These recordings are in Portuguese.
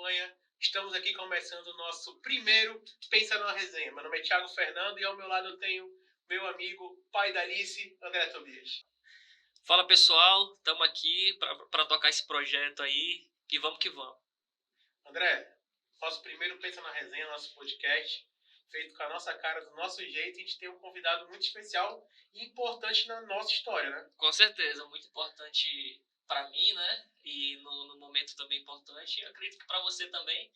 acompanha. Estamos aqui começando o nosso primeiro Pensa numa Resenha. Meu nome é Thiago Fernando e ao meu lado eu tenho meu amigo, pai da Alice, André Tobias. Fala pessoal, estamos aqui para tocar esse projeto aí e vamos que vamos. André, nosso primeiro Pensa na Resenha, nosso podcast, feito com a nossa cara, do nosso jeito. A gente tem um convidado muito especial e importante na nossa história, né? Com certeza, muito importante para mim, né? E no momento também importante, e acredito que para você também.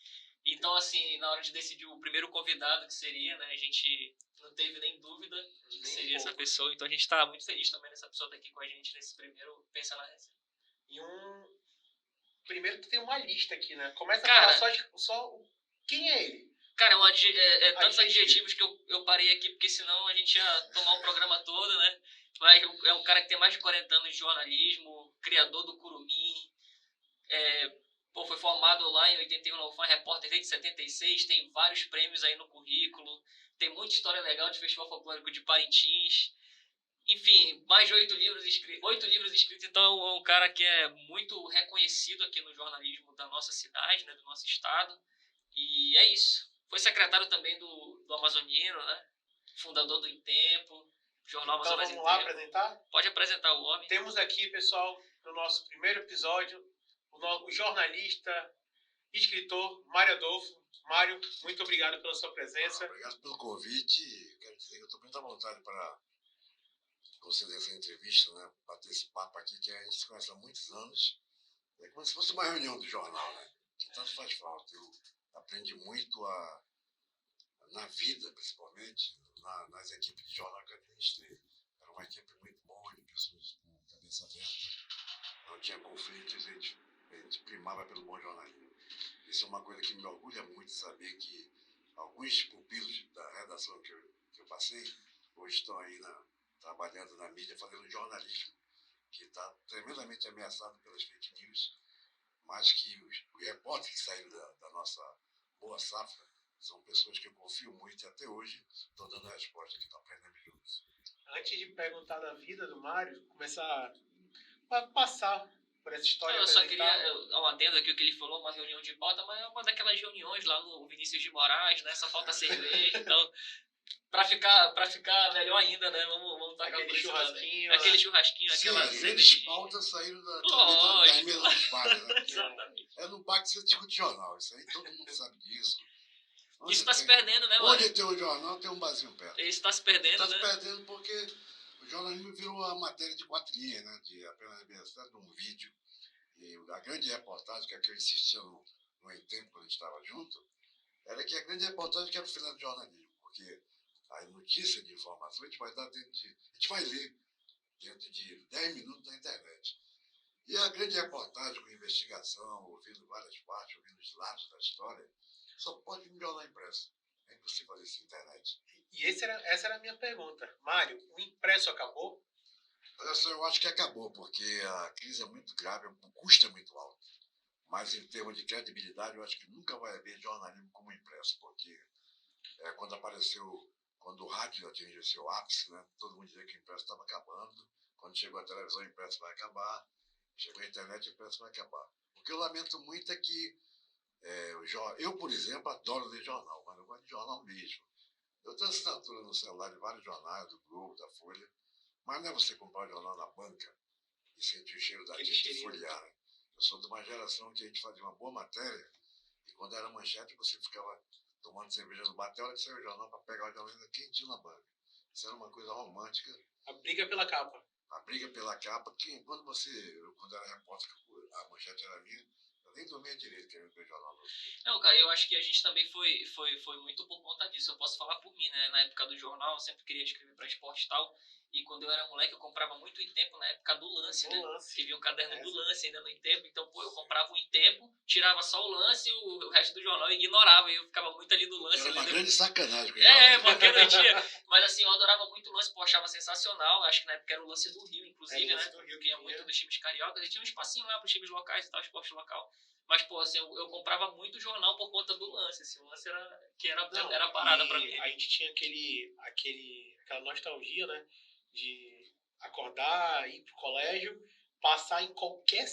Então, assim, na hora de decidir o primeiro convidado que seria, né? A gente não teve nem dúvida de que seria essa pessoa. Então, a gente está muito feliz também nessa pessoa estar aqui com a gente nesse primeiro Pensa na Resenha. E primeiro tu tem uma lista aqui, né? Começa a falar só quem é ele. Cara, tantos adjetivos que eu parei aqui, porque senão a gente ia tomar o programa todo, né? Mas é um cara que tem mais de 40 anos de jornalismo, criador do Curumim, foi formado lá em 81 na UFAM, repórter desde 76, tem vários prêmios aí no currículo, tem muita história legal de Festival Folclórico de Parintins. Enfim, mais de 8 livros escritos, então é um cara que é muito reconhecido aqui no jornalismo da nossa cidade, né, do nosso estado, e é isso. Foi secretário também do Amazonino, né, fundador do Em Tempo, Jornal Amazonas Em Tempo. Então vamos lá apresentar? Pode apresentar o homem. Temos aqui, pessoal, no nosso primeiro episódio, o jornalista, escritor Mário Adolfo. Mário, muito obrigado pela sua presença. Obrigado pelo convite. Quero dizer que eu estou muito à vontade para conceder essa entrevista, né? Bater esse papo aqui, que a gente se conhece há muitos anos. É como se fosse uma reunião do jornal, né? Que tanto faz falta. Eu aprendi muito na vida, principalmente, nas equipes de jornal que eu administrei. Era uma equipe muito boa, de pessoas com cabeça aberta. Não tinha conflitos, a gente primava pelo bom jornalismo. Isso é uma coisa que me orgulha muito, saber que alguns pupilos da redação que eu passei hoje estão aí trabalhando na mídia, fazendo jornalismo, que está tremendamente ameaçado pelas fake news, mas que os repórteres que saíram da nossa boa safra são pessoas que eu confio muito e até hoje estão dando a resposta que estão aprendendo juntos. Antes de perguntar da vida do Mário, começar a passar por essa história. Eu só queria um adendo aqui o que ele falou, uma reunião de pauta, mas é uma daquelas reuniões lá no Vinícius de Moraes, né? Só falta cerveja, então pra ficar melhor ainda, né? Vamos tacar aquele churrasquinho. Aquele churrasquinho, aquela cerveja. As pautas saíram da mesa dos bares, né? Exatamente. É no bar que você discute jornal, isso aí todo mundo sabe disso. Isso está se perdendo, né, mano? Onde tem um jornal, tem um barzinho perto. Isso está se perdendo, né? Está se perdendo porque o jornalismo virou a matéria de 4 linhas, né? De apenas a velocidade de um vídeo. E a grande reportagem, que eu insistia no Em Tempo, quando a gente estava junto, era que a grande reportagem que era o final do jornalismo. Porque a notícia de informação a gente vai dar a gente vai ler dentro de 10 minutos na internet. E a grande reportagem com investigação, ouvindo várias partes, ouvindo os lados da história, só pode vir no jornal impresso. É impossível fazer isso na internet. E essa era a minha pergunta. Mário, o impresso acabou? Olha só, eu acho que acabou, porque a crise é muito grave, o custo é muito alto. Mas em termos de credibilidade, eu acho que nunca vai haver jornalismo como impresso, porque quando o rádio atingiu seu ápice, né, todo mundo dizia que o impresso estava acabando. Quando chegou a televisão, o impresso vai acabar. Chegou a internet, o impresso vai acabar. O que eu lamento muito é que eu, por exemplo, adoro ler jornal, mas eu gosto de jornal mesmo. Eu tenho assinatura no celular de vários jornais, do Globo, da Folha, mas não é você comprar o jornal na banca e sentir o cheiro da tinta e folhear. Né? Eu sou de uma geração que a gente fazia uma boa matéria e quando era manchete você ficava tomando cerveja no bar, até a hora de sair o jornal para pegar o jornal ainda quentinho na banca. Isso era uma coisa romântica. A briga pela capa. A briga pela capa, que quando era repórter, a manchete era minha, eu nem dormia direito querendo ver o jornal. Não, cara, eu acho que a gente também foi muito por conta disso. Eu posso falar por mim, né? Na época do jornal, eu sempre queria escrever para esporte e tal. E quando eu era moleque, eu comprava muito Em Tempo na época do Lance, né? Que vinha o caderno do Lance ainda no Em Tempo. Então, eu comprava o Em Tempo, tirava só o Lance e o resto do jornal eu ignorava. E eu ficava muito ali no Lance. Era uma grande sacanagem. Porque não tinha. Mas assim, eu adorava muito o Lance, eu achava sensacional. Acho que na época era o Lance do Rio, inclusive, né? Do Rio, que ia muito dos times cariocas. E tinha um espacinho lá para os times locais e tal, esporte local. Mas, pô, assim, eu comprava muito jornal por conta do Lance. Assim, o Lance era parada pra mim. A gente tinha aquela nostalgia, né? De acordar, ir pro colégio, passar em qualquer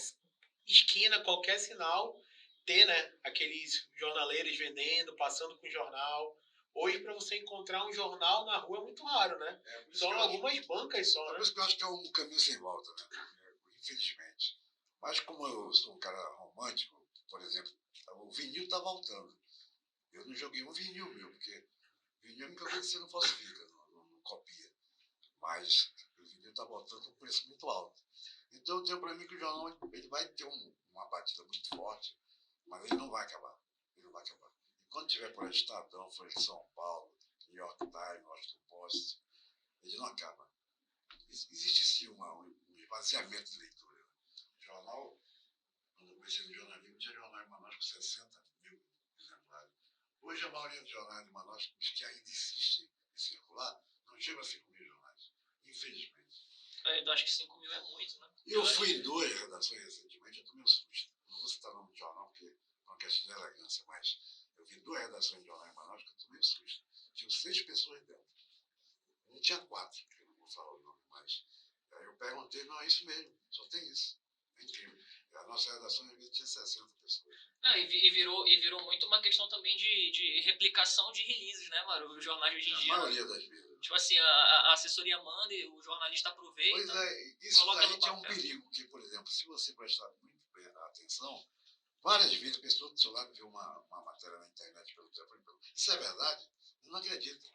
esquina, qualquer sinal, ter, né, aqueles jornaleiros vendendo, passando com jornal. Hoje, para você encontrar um jornal na rua é muito raro, né? Por isso São que eu acho- algumas bancas só, por né? isso que eu acho que é um caminho sem volta, né? Infelizmente. Mas como eu sou um cara romântico, por exemplo, o vinil tá voltando. Eu não joguei um vinil meu, porque vinil é a única coisa que você não falsifica, não copia. Mas o vinil tá voltando a um preço muito alto. Então eu tenho para mim que o jornal ele vai ter uma batida muito forte, mas ele não vai acabar. Ele não vai acabar. E quando tiver por aí Estadão, Folha de São Paulo, New York Times, Washington Post, ele não acaba. Existe sim um esvaziamento de leitura. O jornal, quando eu comecei no jornalismo, tinha jornal em Manaus com 60 mil exemplares. Hoje a maioria dos jornais de Manaus, os que ainda insistem em circular, não chegam a 5 mil jornais. Infelizmente. Eu acho que 5 mil é muito, né? Eu fui em 2 redações recentemente, eu tomei um susto. Não vou citar o nome de jornal, porque é uma questão de elegância, mas eu vi 2 redações de jornal em Manaus que eu tomei um susto. Tinham 6 pessoas dentro. Não tinha 4, que eu não vou falar o nome, mas aí eu perguntei, não, é isso mesmo, só tem isso. É incrível. A nossa redação às vezes tinha 60 pessoas. Não, virou muito uma questão também de replicação de releases, né, mano? Os jornais hoje em A dia. maioria das vezes. Tipo assim, a assessoria manda e o jornalista aproveita. Pois é, isso coloca daí no é um papel. perigo, porque, por exemplo, se você prestar muito bem atenção, várias vezes a pessoa do seu lado vê uma matéria na internet pelo telefone. Isso é verdade? Eu não acredito.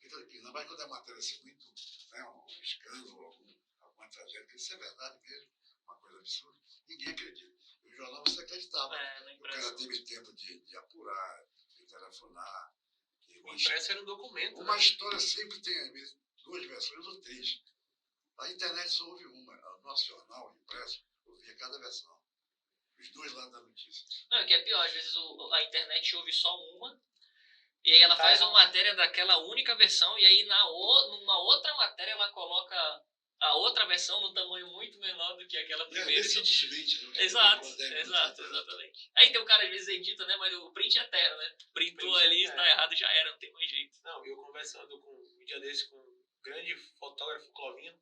Ainda mais quando a matéria assim, muito, né, um escândalo, alguma tragédia, isso é verdade mesmo, uma coisa absurda. Ninguém acredita. E o jornal você acreditava. Na O imprensa. cara teve tempo de apurar, de telefonar. O impresso era um documento, Uma né? história sempre tem, às vezes, 2 versões ou 3. A internet só houve uma. O nosso jornal impresso ouvia cada versão. Os 2 lados da notícia. Não, o que é pior, às vezes a internet ouve só uma, e aí ela Tá faz uma errado. matéria daquela única versão, e aí numa outra matéria ela coloca a outra versão num tamanho muito menor do que aquela primeira. Esse desmente, né? Exato, exatamente. Aí tem o cara às vezes edita, né? Mas o print é eterno, né? Printou Print é ali, eterno. tá errado, já era, não tem mais jeito. Não, eu conversando um dia desse com um grande fotógrafo, Clovinho,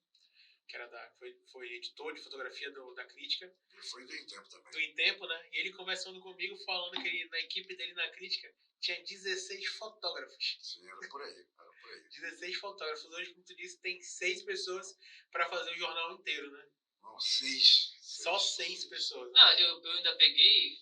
que era foi editor de fotografia da Crítica, Ele foi do Em Tempo também. do Em Tempo, né? E ele conversando comigo, falando que ele, na equipe dele na Crítica tinha 16 fotógrafos. Sim, era por aí. 16 fotógrafos. Hoje, como tu disse, tem 6 pessoas para fazer o jornal inteiro, né? Não, 6. Só 6 pessoas. Né? Não, eu ainda peguei.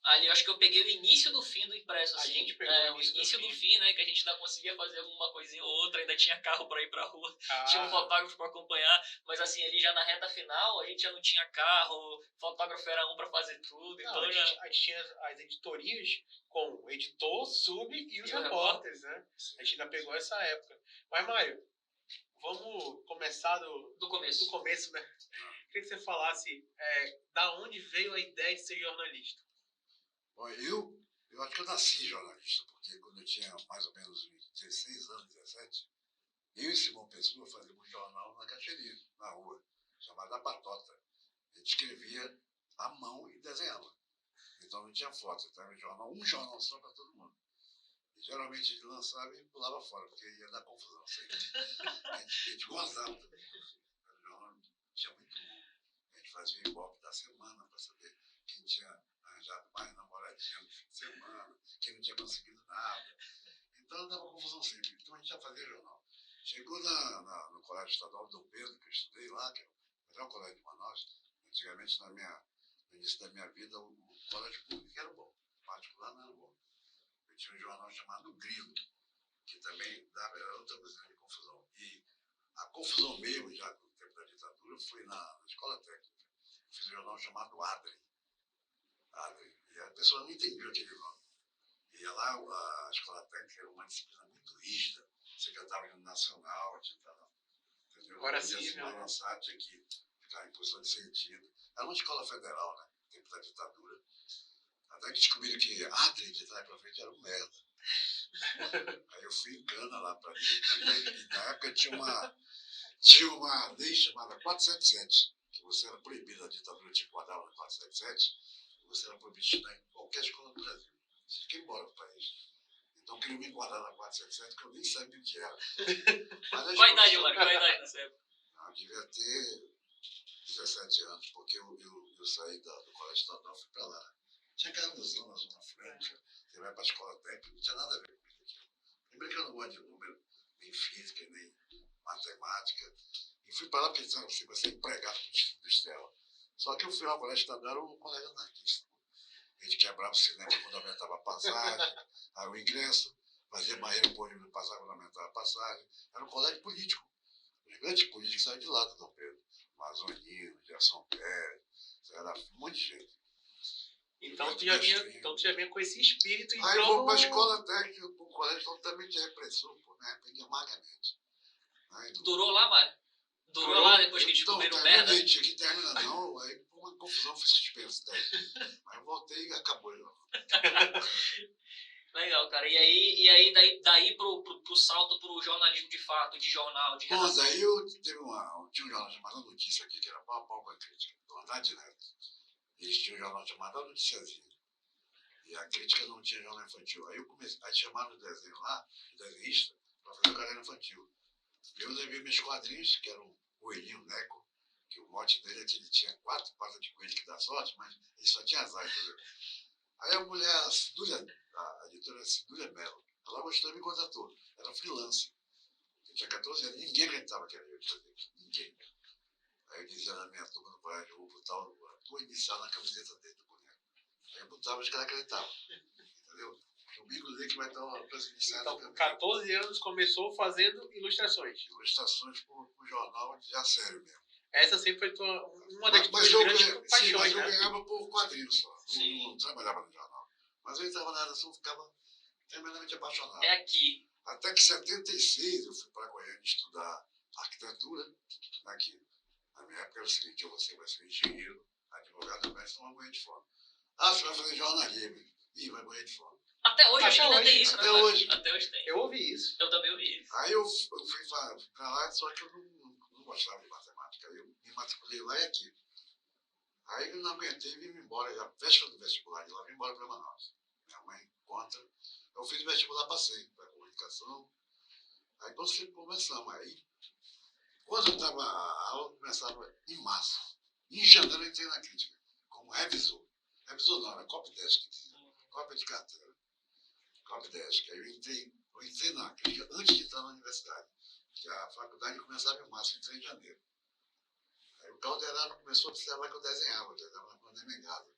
Ali eu acho que eu peguei o início do fim do impresso, A assim. gente pegou o início do fim, né? Que a gente ainda conseguia fazer alguma coisinha ou outra, ainda tinha carro pra ir pra rua, tinha um fotógrafo pra acompanhar, mas assim, ali já na reta final, a gente já não tinha carro, fotógrafo era um pra fazer tudo, então não, já... a gente tinha as editorias com o editor, sub e os E o repórteres, né? A gente ainda pegou essa época. Mas, Mário, vamos começar Do começo. do começo, né? Queria que você falasse da onde veio a ideia de ser jornalista. Bom, eu acho que eu nasci jornalista, porque quando eu tinha mais ou menos 16 anos, 17, eu e Simão Pessoa fazíamos um jornal na Caxeria, na rua, chamado A Patota. A gente escrevia à mão e desenhava. Então não tinha foto, então era um jornal só para todo mundo. E geralmente ele lançava e pulava fora, porque ia dar confusão sempre. A gente gozava também. O jornal tinha muito bom. A gente fazia o ibope da semana para saber quem tinha arranjado mais namoradinha no fim de semana, quem não tinha conseguido nada. Então dava confusão sempre. Então a gente já fazia jornal. Chegou no Colégio Estadual Dom Pedro, que eu estudei lá, que é o melhor colégio de Manaus. Antigamente, no início da minha vida, o colégio público era bom, o particular não era bom. Eu tinha um jornal chamado Grilo, que também era outra coisa de confusão. E a confusão mesmo, já no tempo da ditadura, foi na escola técnica. Eu fiz um jornal chamado Adrien. E a pessoa não entendia aquele nome. E lá a escola técnica era uma disciplina muito rígida. Você cantava no nacional, entendeu? Agora sim, sim, né? Lançar, tinha que ficar em posição de sentido. Era uma escola federal, né? No tempo da ditadura. Até que descobriram que Adrien, de trás pra frente, era um merda. Aí eu fui em cana lá pra diretoria, e na época tinha uma lei chamada 477, que você era proibido, a ditadura te guardava na 477, e você era proibido de estudar em qualquer escola do Brasil. Você tinha que ir embora do país. Então queriam me guardar na 477, que eu nem sabia o que era. Qual a idade, Mário? Qual a idade nessa época? Eu devia ter 17 anos, porque eu saí do colégio estadual e fui pra lá. escola técnica, não tinha nada a ver com isso. Primeiro que eu não gosto de número, nem física, nem matemática. E fui para lá pensando assim, vai ser empregado no Distrito Industrial. Só que eu fui ao colégio estadual, era um colégio anarquista. A gente quebrava o cinema quando aumentava a passagem, aí o ingresso, fazia barreira por onde passar quando aumentava a passagem. Era um colégio político. Os grandes políticos saíram de lá do Dom Pedro. Mazonino, Gerson Pérez, era um monte de gente. Então tu já vinha com esse espírito. Aí eu vou para a escola técnica, para um colégio totalmente repressor, pô, né? Aprendi amargamente. Durou lá, Mário? Durou lá depois que descobriram merda? Não, tinha que terminar não, aí por uma confusão fui suspenso daí. Mas eu voltei e acabou. Legal, cara. E aí daí pro salto pro jornalismo de fato, de jornal, de redação. Bom, daí eu tinha um jornal chamado Notícia aqui, que era pau a pau com a crítica, do Andrade Neto. Eles tinham um jornal chamado A Noticiazinha. E a crítica não tinha jornal infantil. Aí eu comecei, aí chamaram o desenho lá, o desenhista, para fazer o caderno infantil. Eu levei meus quadrinhos, que era um coelhinho Neco, que o mote dele é que ele tinha 4 patas de coelho que dá sorte, mas ele só tinha azar, entendeu? Aí a mulher, a editora Cidúlia Mello, ela gostou e me contratou. Era freelance. Eu tinha 14 anos, ninguém acreditava que era eu de fazer isso. Ninguém. Aí eu dizia na minha turma no colégio, eu vou botar a tua inicial na camiseta dele do boneco. Aí eu botava, os caras acreditavam. Entendeu? Comigo lê que vai estar uma coisa inicial. Então, com 14 anos, começou fazendo ilustrações. Ilustrações para o jornal já sério mesmo. Essa sempre foi uma das tuas grandes paixões, mas né? eu ganhava por quadrinhos só. Não trabalhava no jornal. Mas eu entrava na redação e ficava tremendamente apaixonado. É aqui. Até que em 76 eu fui para Goiânia estudar arquitetura. Aqui. Na minha época era o seguinte, você vai ser engenheiro, advogado, vai ser uma banha de fome. Ah, você vai fazer jornalismo. Ih, vai banha de fome. Até hoje ainda tem isso, né? Até hoje tem. Eu ouvi isso. Eu também ouvi isso. Aí eu fui para lá, só que eu não gostava de matemática. Aí eu me matriculei lá e aqui. Aí eu não aguentei e vim embora, já véspera do vestibular de lá, vim embora para Manaus. Minha mãe conta. Eu fiz o vestibular, passei para comunicação. Aí começamos. Aí, quando eu estava, a aula começava em março. Em janeiro eu entrei na crítica, como revisor. Revisor não, era copydesk, cópia de carteira. Copydesk. Aí eu entrei na crítica antes de entrar na universidade. Que a faculdade começava em março, eu entrei em janeiro. Aí o Calderano começou a observar que eu desenhava na pandemia em casa,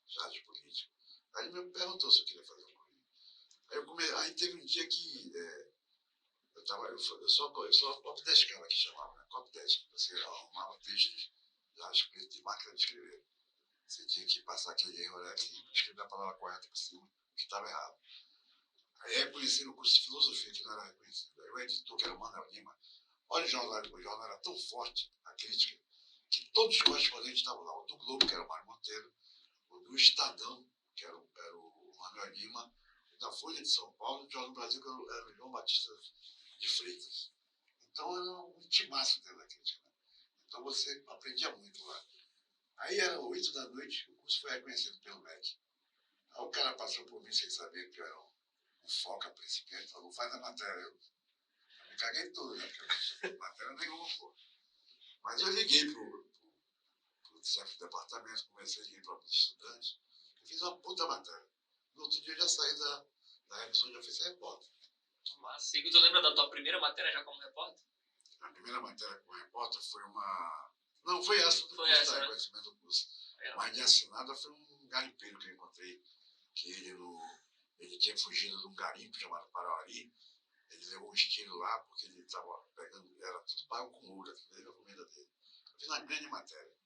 já de político. Aí ele me perguntou se eu queria fazer um currículo. Aí teve um dia que eu só copydeskava que chamava, né? Copydesk. Você arrumava textos já escritos de máquina de escrever. Você tinha que passar aquele erro e escrever a palavra correta por cima, que estava errado. Aí reconheci no curso de filosofia, que não era reconhecido. Aí o editor, que era o Manuel Lima, olha o jornal era tão forte, a crítica, que todos os correspondentes estavam lá. O do Globo, que era o Mário Monteiro, o do Estadão, que era o Manuel Lima, o da Folha de São Paulo, e o Jornal do Brasil, que era o João Batista de Freitas. Então era um timaço dentro da crítica. Né? Então você aprendia muito lá. Aí era 8 da noite, o curso foi reconhecido pelo MEC. Aí o cara passou por mim sem saber que eu era um foca principiante, falou, faz a matéria. Eu me caguei tudo, né? Porque matéria nenhuma, pô. Mas eu liguei pro chefe do departamento, comecei a ligar para os estudantes, e fiz uma puta matéria. No outro dia eu já saí da revisão, já fiz repórter. Mas, e tu lembra da tua primeira matéria já como repórter? A primeira matéria como repórter foi uma... Não, foi essa do foi curso, essa, da né? reconhecimento do curso. Mas de assinada foi um garimpeiro que eu encontrei, que ele tinha fugido de um garimpo chamado Parauari. Ele levou um estilo lá, porque ele estava pegando, era tudo pago com ouro, a comida dele. Eu fiz uma grande matéria.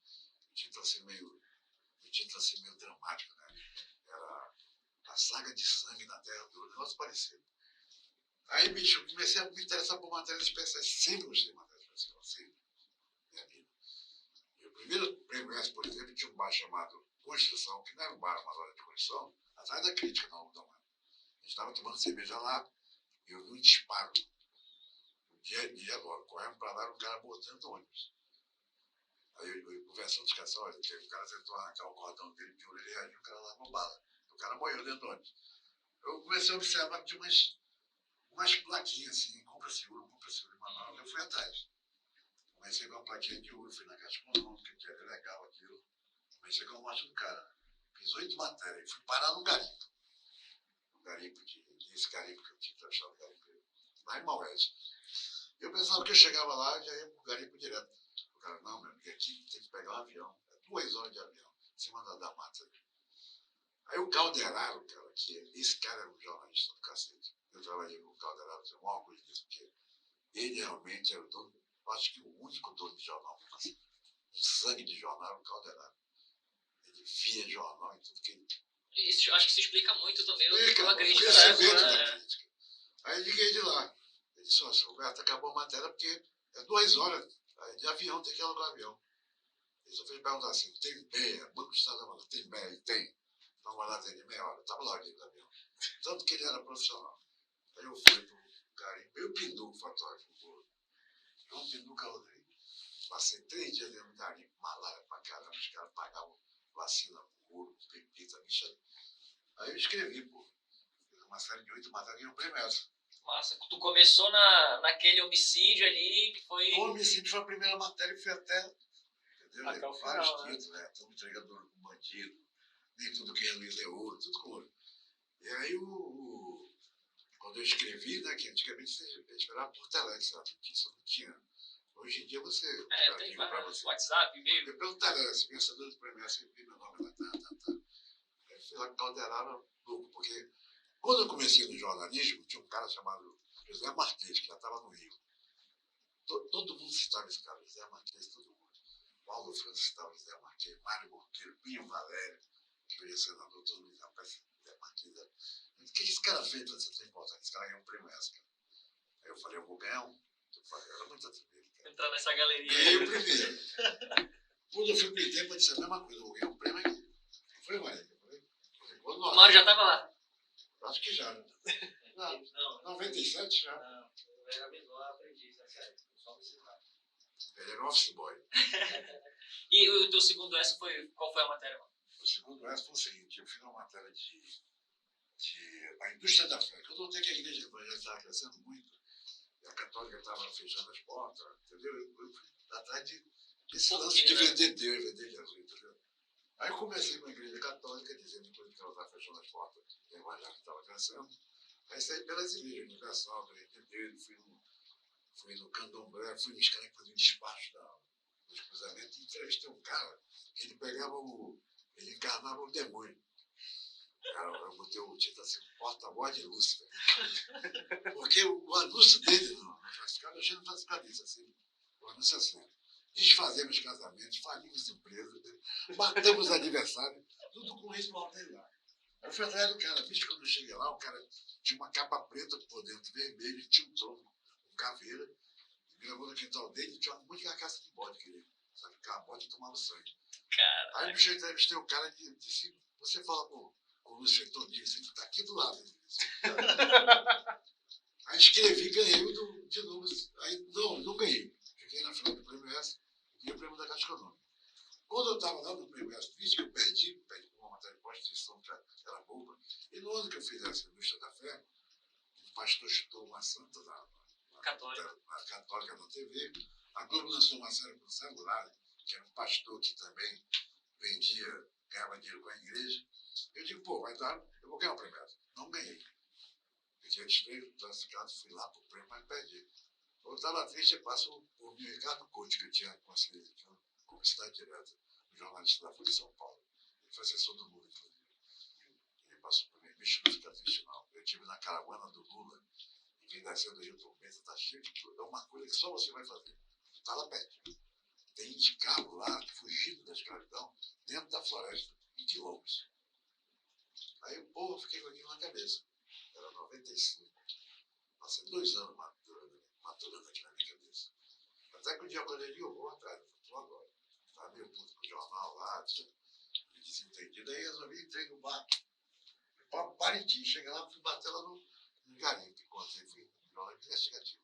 O título assim meio dramático, né? Era a saga de sangue na Terra do Ouro, um negócio parecido. Aí, bicho, eu comecei a me interessar por matérias especiais. Sempre gostei de matérias especiais, sempre. Minha vida. E o primeiro prêmio S, por exemplo, tinha um bar chamado Construção, que não era um bar, uma loja de construção, atrás da crítica, não, Algodão. A gente estava tomando cerveja lá e eu vi um disparo. Um dia agora, correndo para lá, um cara botando do ônibus. Aí eu conversando com os caras, olha, o cara tentou arrancar o cordão dele de orelha e reagiu, o cara lá com bala. O cara morreu dentro do ônibus. Eu comecei a observar que tinha umas plaquinhas assim, compra seguro, Manaus. Eu fui atrás. Comecei com uma plaquinha de ouro, fui na Caixa Econômica, que era legal aquilo. Comecei com a morte do cara. Fiz 8 matérias, fui parar no garimpo. garimpo esse garimpo que eu tinha achado garimpo lá em Maués. Eu pensava que eu chegava lá e já ia pro garimpo direto. O cara, não, meu amigo, aqui tem que pegar um avião. É 2 horas de avião, em cima da mata. Aí o Calderaro, cara, esse cara era um jornalista do cacete. Eu trabalhei com o Calderaro, tenho o maior orgulho disso, porque ele realmente era o dono, acho que o único dono de jornal, assim, um sangue de jornal, o Calderaro. Ele via jornal e tudo que ele... Isso, acho que se explica muito também Explica, a crítica o da crescimento época, da né? crítica. Aí eu liguei de lá. Ele disse, olha, Roberto, acabou a matéria porque é 2 horas de avião, tem que alugar o avião. Ele só fez perguntar assim, tem meia? Banco do Estado da Mão, tem meia? E tem. Então vai lá, tem de meia hora. Eu estava lá dentro do avião. Tanto que ele era profissional. Aí eu fui pro garimpo, eu Pinduca, fotógrafo, João Pinduca Rodrigues. Passei 3 dias dentro do garimpo, malária pra caramba, os caras pagavam vacina, ouro, pepita, bicha. Aí eu escrevi, pô. Fiz uma série de 8 matérias e um prêmio essa. Massa. Tu começou naquele homicídio ali, que foi... O homicídio foi a primeira matéria que foi até... Entendeu? Até o Vários final, né? títulos, né? Todo entregador com bandido, nem tudo que é Luiz é ouro, tudo com ouro. E aí, quando eu escrevi, né, que antigamente você esperava por telex, a notícia não tinha. Hoje em dia você... tem vários, WhatsApp, e-mail. Pelo telex, pensador de premiação, você vê meu nome lá, tá. Aí eu fui lá Calderaro louco, porque quando eu comecei no jornalismo, tinha um cara chamado José Marques, que já estava no Rio. Todo mundo citava esse cara, José Marques, todo mundo. Paulo Francis citava José Marques, Mário Monteiro, Pinho Valério, que hoje é senador, todo mundo rapaz, José Marques. O que esse cara fez para ser tão importante? Esse cara ganhou um prêmio essa, cara. Aí eu falei, eu vou ganhar um. Eu falei, era muito atrevido, cara. Entrar nessa galeria. Ganhei o primeiro. Quando eu fui pro ITEP, eu disse a mesma coisa, eu vou ganhar um prêmio aqui. Eu falei, Maria, O Mário já estava lá? Acho que já, né? Não, 97 já. Não, eu era menor aprendiz, né, cara? Só me ensinar. Ele era office boy. E o teu segundo essa foi... Qual foi a matéria, mano? O segundo essa foi o seguinte, eu fiz uma matéria de a indústria da fé. Eu notei que a igreja evangélica estava crescendo muito, e a católica estava fechando as portas, entendeu? Eu fui atrás desse lance de vender Deus, vender Jesus, entendeu? Aí eu comecei com a igreja católica, dizendo que ela estava fechando as portas, e a evangélica estava crescendo. Aí saí pelas igrejas, Universal, fui no Candomblé, fui nos caras que faziam despacho dos cruzamentos, e entrevistei um cara que ele ele encarnava o demônio. Eu botei o título assim, porta-voz de Lúcifer. Porque o anúncio dele no classificado, eu achei no classificado isso, assim, o anúncio é assim, desfazemos casamentos, falimos empresas, matamos adversários, tudo com esse dele lá. Aí eu fui atrás do cara, bicho, quando eu cheguei lá, o cara tinha uma capa preta por dentro, vermelho, tinha um trono, um caveira, e gravou no quintal dele, tinha uma monte de carcaça de bode, que ele, sabe, ficava bode e tomava sangue. Cara. Aí, bicho, eu entrevistei o cara e disse, você fala com o Lúcio Todinho, você está aqui do lado. Aí escrevi, ganhei de novo. Aí, não ganhei. Fiquei na final do prêmio S e o prêmio da Caixa Econômica. Quando eu estava lá no prêmio S, fiz que eu perdi por uma matéria de prostituição, que era boba. E no ano que eu fiz essa indústria da fé, o pastor chutou uma santa na Católica na TV. A Globo lançou uma série com o celular, que era um pastor que também vendia, ganhava dinheiro com a igreja. Eu digo, pô, vai dar, eu vou ganhar o prêmio. Não ganhei. Fiquei desfeito, classificado, fui lá pro prêmio, mas perdi. Eu estava triste, eu passo por Ricardo Couto, que eu tinha conseguido, que era publicidade direta, um jornalista da Folha de São Paulo. Ele foi assessor do Lula, inclusive. Ele passou por mim, bicho, não fica triste não. Eu estive na caravana do Lula, e vim descendo do Rio Tombense, tá cheio de tudo. É uma coisa que só você vai fazer. Está lá pertinho. Tem escravo lá, fugido da escravidão, dentro da floresta, em quilômetros. Aí, pô, eu fiquei com aquilo na cabeça. Era 95. Passei 2 anos maturando aqui na minha cabeça. Até que o dia quando eu digo, eu vou atrás, eu vou agora. Estava meio puto com o jornal lá, me desentendido. Aí resolvi, entrei no bar. Para Parintins, cheguei lá, fui bater lá no garimpo. Encontrei, fui jornal investigativo.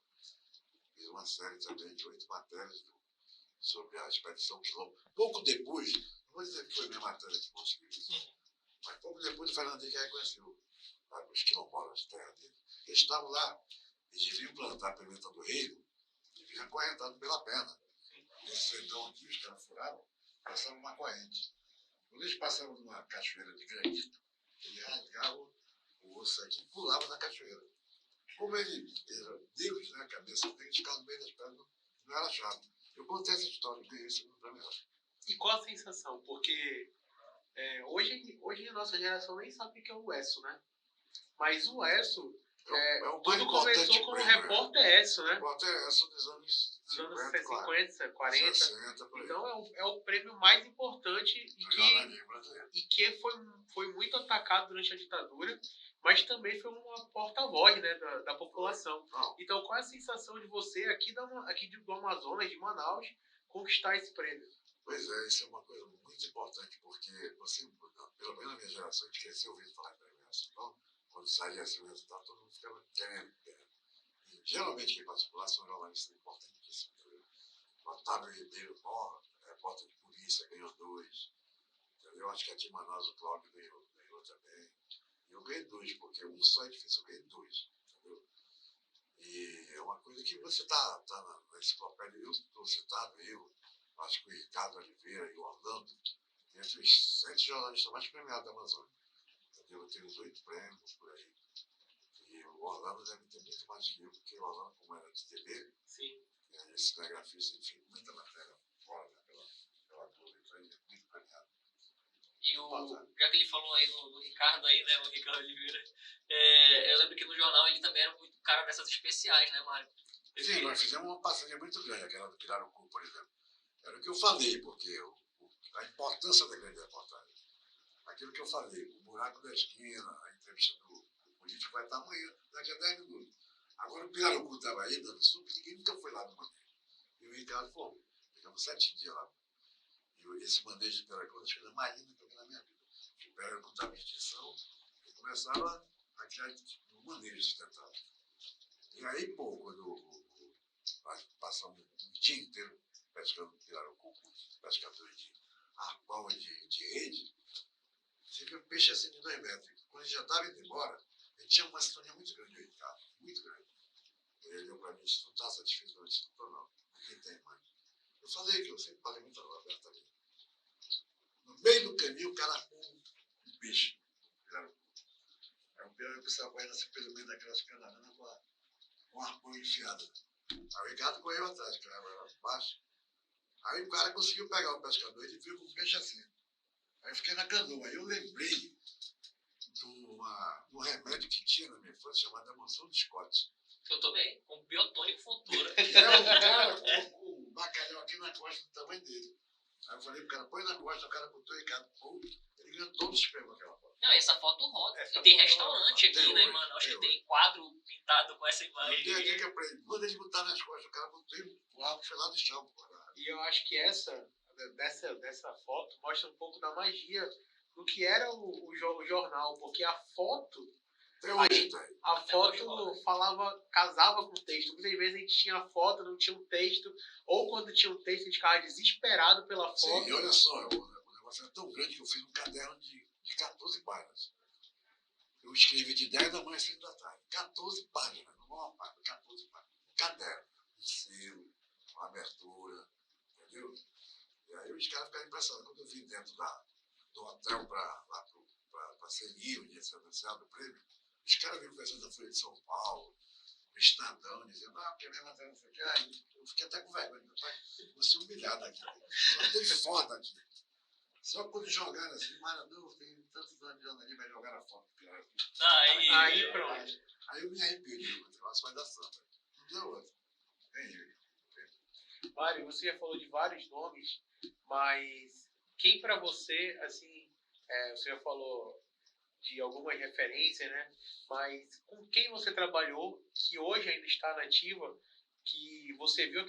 Fiz uma série também de 8 matérias sobre a expedição quilômetro. Pouco depois, não vou dizer que foi a minha matéria que conseguiu isso, mas pouco depois o Fernando Henrique reconheceu os quilombolas, a terra dele. Eles estavam lá, eles deviam plantar a pimenta do reino, e vinham acorrentado pela perna. Nesse fendão aqui, os caras furavam, passavam uma corrente. Quando eles passavam numa cachoeira de granito, eles rasgavam o osso aqui na cachoeira. Como ele era Deus, né, a cabeça dele ficava no meio das pedras, não era chato. Eu contei essa história, eu ganhei isso pra mim. E qual a sensação? Porque hoje a nossa geração nem sabe o que é o ESSO, né? Mas o ESSO, É o mais tudo importante começou com o prêmio, repórter ESSO, O né? repórter é essa dos anos Dos anos 50, 50, 40. 60, por aí. Então é o prêmio mais importante Do jornalismo brasileiro. e que foi muito atacado durante a ditadura, mas também foi uma porta-voz, né, da população. Não, Então qual é a sensação de você aqui do Amazonas, de Manaus, conquistar esse prêmio? pois é, isso é uma coisa muito importante, porque você, pelo menos na minha geração, a gente cresceu ouvindo falar de premiação. Então, quando saía assim o resultado, todo mundo ficava querendo. E, geralmente, quem participa lá são jornalistas importantíssimos. Entendeu? O Otávio Ribeiro, repórter de polícia, ganhou 2. Entendeu? Acho que aqui em Manaus o Cláudio ganhou também. E eu ganhei 2, porque um só é difícil, eu ganhei 2. Entendeu? E é uma coisa que você tá na enciclopédia, eu estou citado, acho que o Ricardo Oliveira e o Orlando, entre os 100 jornalistas mais premiados da Amazônia. Entendeu? Eu tenho uns 8 prêmios por aí. E o Orlando deve ter muito mais que eu, porque o Orlando, como era de TV, Sim. esse cinegrafista, enfim, muita matéria fora, né, pela Globo, então ele é muito premiado. E já que ele falou aí do Ricardo aí, né, o Ricardo Oliveira, eu lembro que no jornal ele também era muito cara dessas especiais, né, Mário? Sim, nós fizemos uma parceria muito grande, aquela do Pirarucu, por exemplo. Era o que eu falei, porque a importância da grande reportagem. Aquilo que eu falei, o buraco da esquina, a entrevista do político vai estar amanhã, daqui a 10 minutos. Agora o Pirarucu estava aí, dando suco, ninguém nunca foi lá no manejo. E o Ricardo fomos. Ficamos 7 dias lá. E esse manejo de Pirarucu é uma das coisas mais lindas que eu vi na minha vida. O Pirarucu estava em extinção e começaram a criar um manejo sustentável. E aí, pô, quando nós passamos um dia inteiro pescando pirarucu com os pescadores de arpão e de rede, você vê um peixe assim de 2 metros. Quando a gente já estava indo embora, a gente tinha uma sintonia muito grande de Ricardo, muito grande. Ele olhou para mim e disse, não está satisfeito, não estou não, ninguém tem mais. Eu falei que eu sempre falei muito abertamente. No meio do caminho, o cara com um peixe, pirarucu. Aí o pirarucu saiu correndo assim pelo meio daquelas canaranas com a arpão enfiado. Aí o Ricardo correu atrás, que era baixo. Aí o cara conseguiu pegar o pescador e ele viu com o peixe assim. Aí eu fiquei na canoa. Aí eu lembrei de um remédio que tinha na minha infância chamado Emoção de Scott. Eu tomei, com biotônico Fontoura. Que era um cara com um bacalhau aqui na costa do tamanho dele. Aí eu falei pro cara, põe na costa, o cara botou o Ricardo, pô, ele ganhou todos os prêmios naquela foto. Não, essa foto roda. Essa E tem foto restaurante roda. aqui, né, mano? Acho que tem quadro pintado com essa Aí imagem. eu dei a dica pra ele, manda ele botar nas costas, o cara botou e o rabo foi lá no chão, pô. E eu acho que dessa foto mostra um pouco da magia do que era o jornal, porque a foto Até hoje tem. A foto casava com o texto. Muitas vezes a gente tinha a foto, não tinha um texto, ou quando tinha um texto a gente ficava desesperado pela foto. Sim, e olha só, o negócio era tão grande que eu fiz um caderno de 14 páginas. Eu escrevi de 10 da manhã às 5 da tarde. 14 páginas, não uma página, 14 páginas. Um caderno, um selo, uma abertura, entendeu? E aí os caras ficaram impressionados. Quando eu vim dentro do hotel para ser livre, de ser anunciado o prêmio, os caras vinham conversando da Folha de São Paulo, o Estadão, dizendo, porque a minha matéria não foi aqui. Aí eu fiquei até com vergonha, meu pai, vou ser humilhado aqui. Só tem foto aqui. Só quando jogaram assim, Maradão, tem tantos anos de jornalismo, vai jogar a foto. Aí pronto. Aí eu me arrependi, o negócio vai dar samba. Não deu outro. Ganhei. Mário, você já falou de vários nomes, mas quem para você, assim, você já falou de algumas referências, né? Mas com quem você trabalhou, que hoje ainda está na ativa, que você viu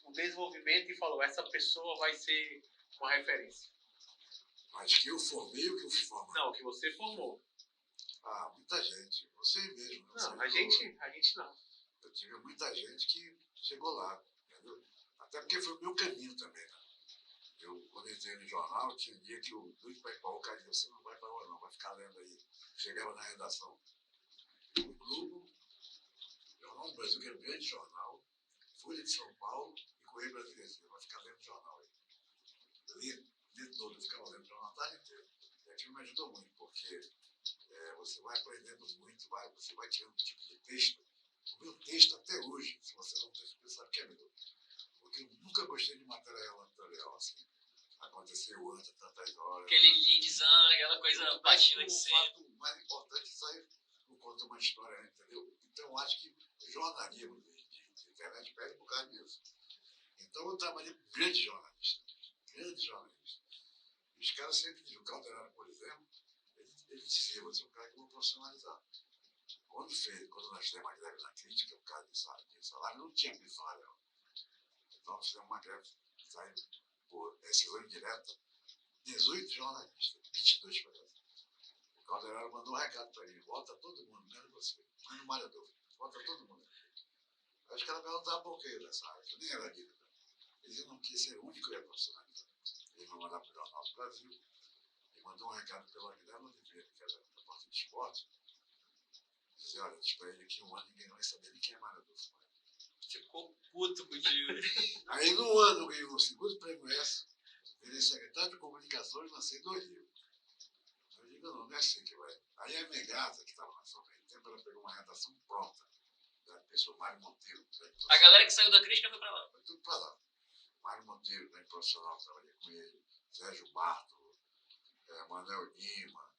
o desenvolvimento e falou, essa pessoa vai ser uma referência? Mas que eu formei ou que eu fui formado? Não, que você formou. Ah, muita gente. Você mesmo. Não, a gente não. Eu tive muita gente que chegou lá, entendeu? Até porque foi o meu caminho também, né? Eu, quando entrei no jornal, tinha um dia que o Luiz Paipaú, o cara dizia, você não vai para rua não, vai ficar lendo aí. Chegava na redação. O Globo, Jornal do Brasil, que era um grande jornal, Folha de São Paulo e Correio Brasileiro. Vai ficar lendo jornal aí. Eu lia todo, eu ficava lendo jornal a tarde inteira. E aquilo me ajudou muito, porque você vai aprendendo muito, você vai tirando um tipo de texto. O meu texto, até hoje, se você não tem, você sabe que é meu. Porque eu nunca gostei de matéria relatorial, assim. Aconteceu antes, tantas horas. Aquele leadzão, aquela coisa batida de O sempre. fato mais importante é sair, não conta uma história, entendeu? Então, eu acho que o jornalismo de internet perde por causa disso. Então, eu trabalhei com grandes jornalistas. Grandes jornalistas. E os caras sempre diziam, o Calderaro, por exemplo, ele dizia, você é um cara que eu vou profissionalizar. Quando nós fizemos uma greve na crítica, por causa de salário, não tinha aquele salário. Então, nós fizemos uma greve, saiu por decisão indireta, 18 jornalistas, 22 para essa. O Calderaro mandou um recado para ele, volta todo mundo, menos você, menos o Malhador, volta todo mundo. Aí os caras perguntavam por quê dessa área, que nem era dívida. Eles não queriam ser o único que ia profissionalizar. Ele vai mandar para o Jornal do Brasil, e mandou um recado pelo Aguilera Oliveira, que era da parte de esporte, dizer, olha, diz para ele que um ano ninguém vai saber nem quem é Malhador. Ficou puto contigo. Aí no ano eu ganhei o segundo prêmio S, virei secretário de comunicações, lancei 2 livros. Eu digo, não é assim que vai. Aí a Megasa, que estava na São Tempo, ela pegou uma redação pronta, da pessoa Mário Monteiro. A galera que saiu da crítica foi pra lá. Foi tudo para lá. Mário Monteiro, da Profissional, trabalhei com ele, Sérgio Barto, Manuel Lima,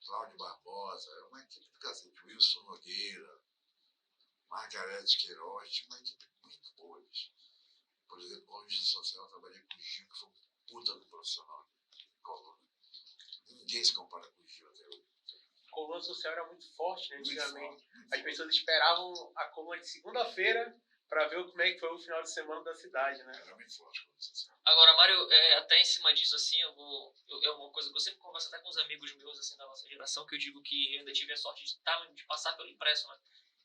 Cláudio Barbosa, era uma equipe do cacete, Wilson Nogueira, Margarete Queiroz, tinha uma equipe muito boa. Por exemplo, com a Justiça Social, eu trabalhei com o Gil, que foi um puta do profissional de coluna. Ninguém se compara com o Gil até hoje. A coluna social era muito forte, né, antigamente. Muito As pessoas esperavam a coluna de segunda-feira para ver como é que foi o final de semana da cidade, né? Era muito forte a coluna social. Agora, Mário, até em cima disso, assim, é uma coisa que eu sempre converso até com os amigos meus, assim, da nossa geração, que eu digo que eu ainda tive a sorte de passar pelo impresso, né?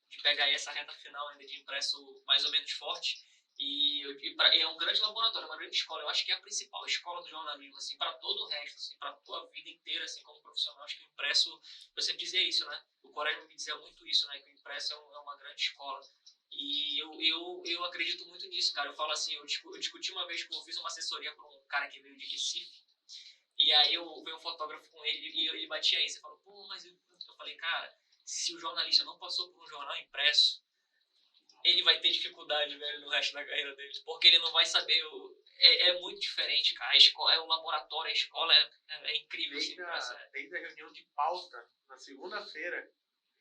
De pegar aí essa reta final ainda de impresso mais ou menos forte. E é um grande laboratório, uma grande escola. Eu acho que é a principal escola do jornalismo, assim, para todo o resto, assim, para a tua vida inteira, assim, como profissional. Acho que o impresso, eu sempre dizia isso, né? O Corélio me dizia muito isso, né? Que o impresso é uma grande escola. E eu acredito muito nisso, cara. Eu falo assim, eu discuti uma vez que eu fiz uma assessoria para um cara que veio de Recife. E aí eu veio um fotógrafo com ele e ele batia isso. Ele falou, pô, mas eu falei, cara, se o jornalista não passou por um jornal impresso, ele vai ter dificuldade, velho, no resto da carreira dele. Porque ele não vai saber. É muito diferente, cara. A escola, é o laboratório, a escola é incrível. Desde a reunião de pauta, na segunda-feira.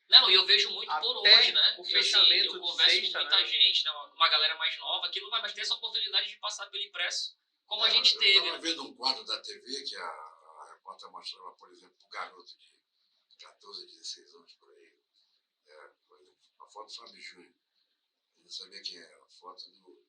Não, e eu vejo muito por hoje, né? O fechamento eu converso de sexta, com muita né? gente, né? Uma galera mais nova que não vai mais ter essa oportunidade de passar pelo impresso como a gente Eu teve. estava Né? vendo um quadro da TV que a repórter mostrava, por exemplo, um garoto de 14, 16 anos por aí. Por exemplo, a foto do Fábio Júnior. Ele não sabia quem era. A foto do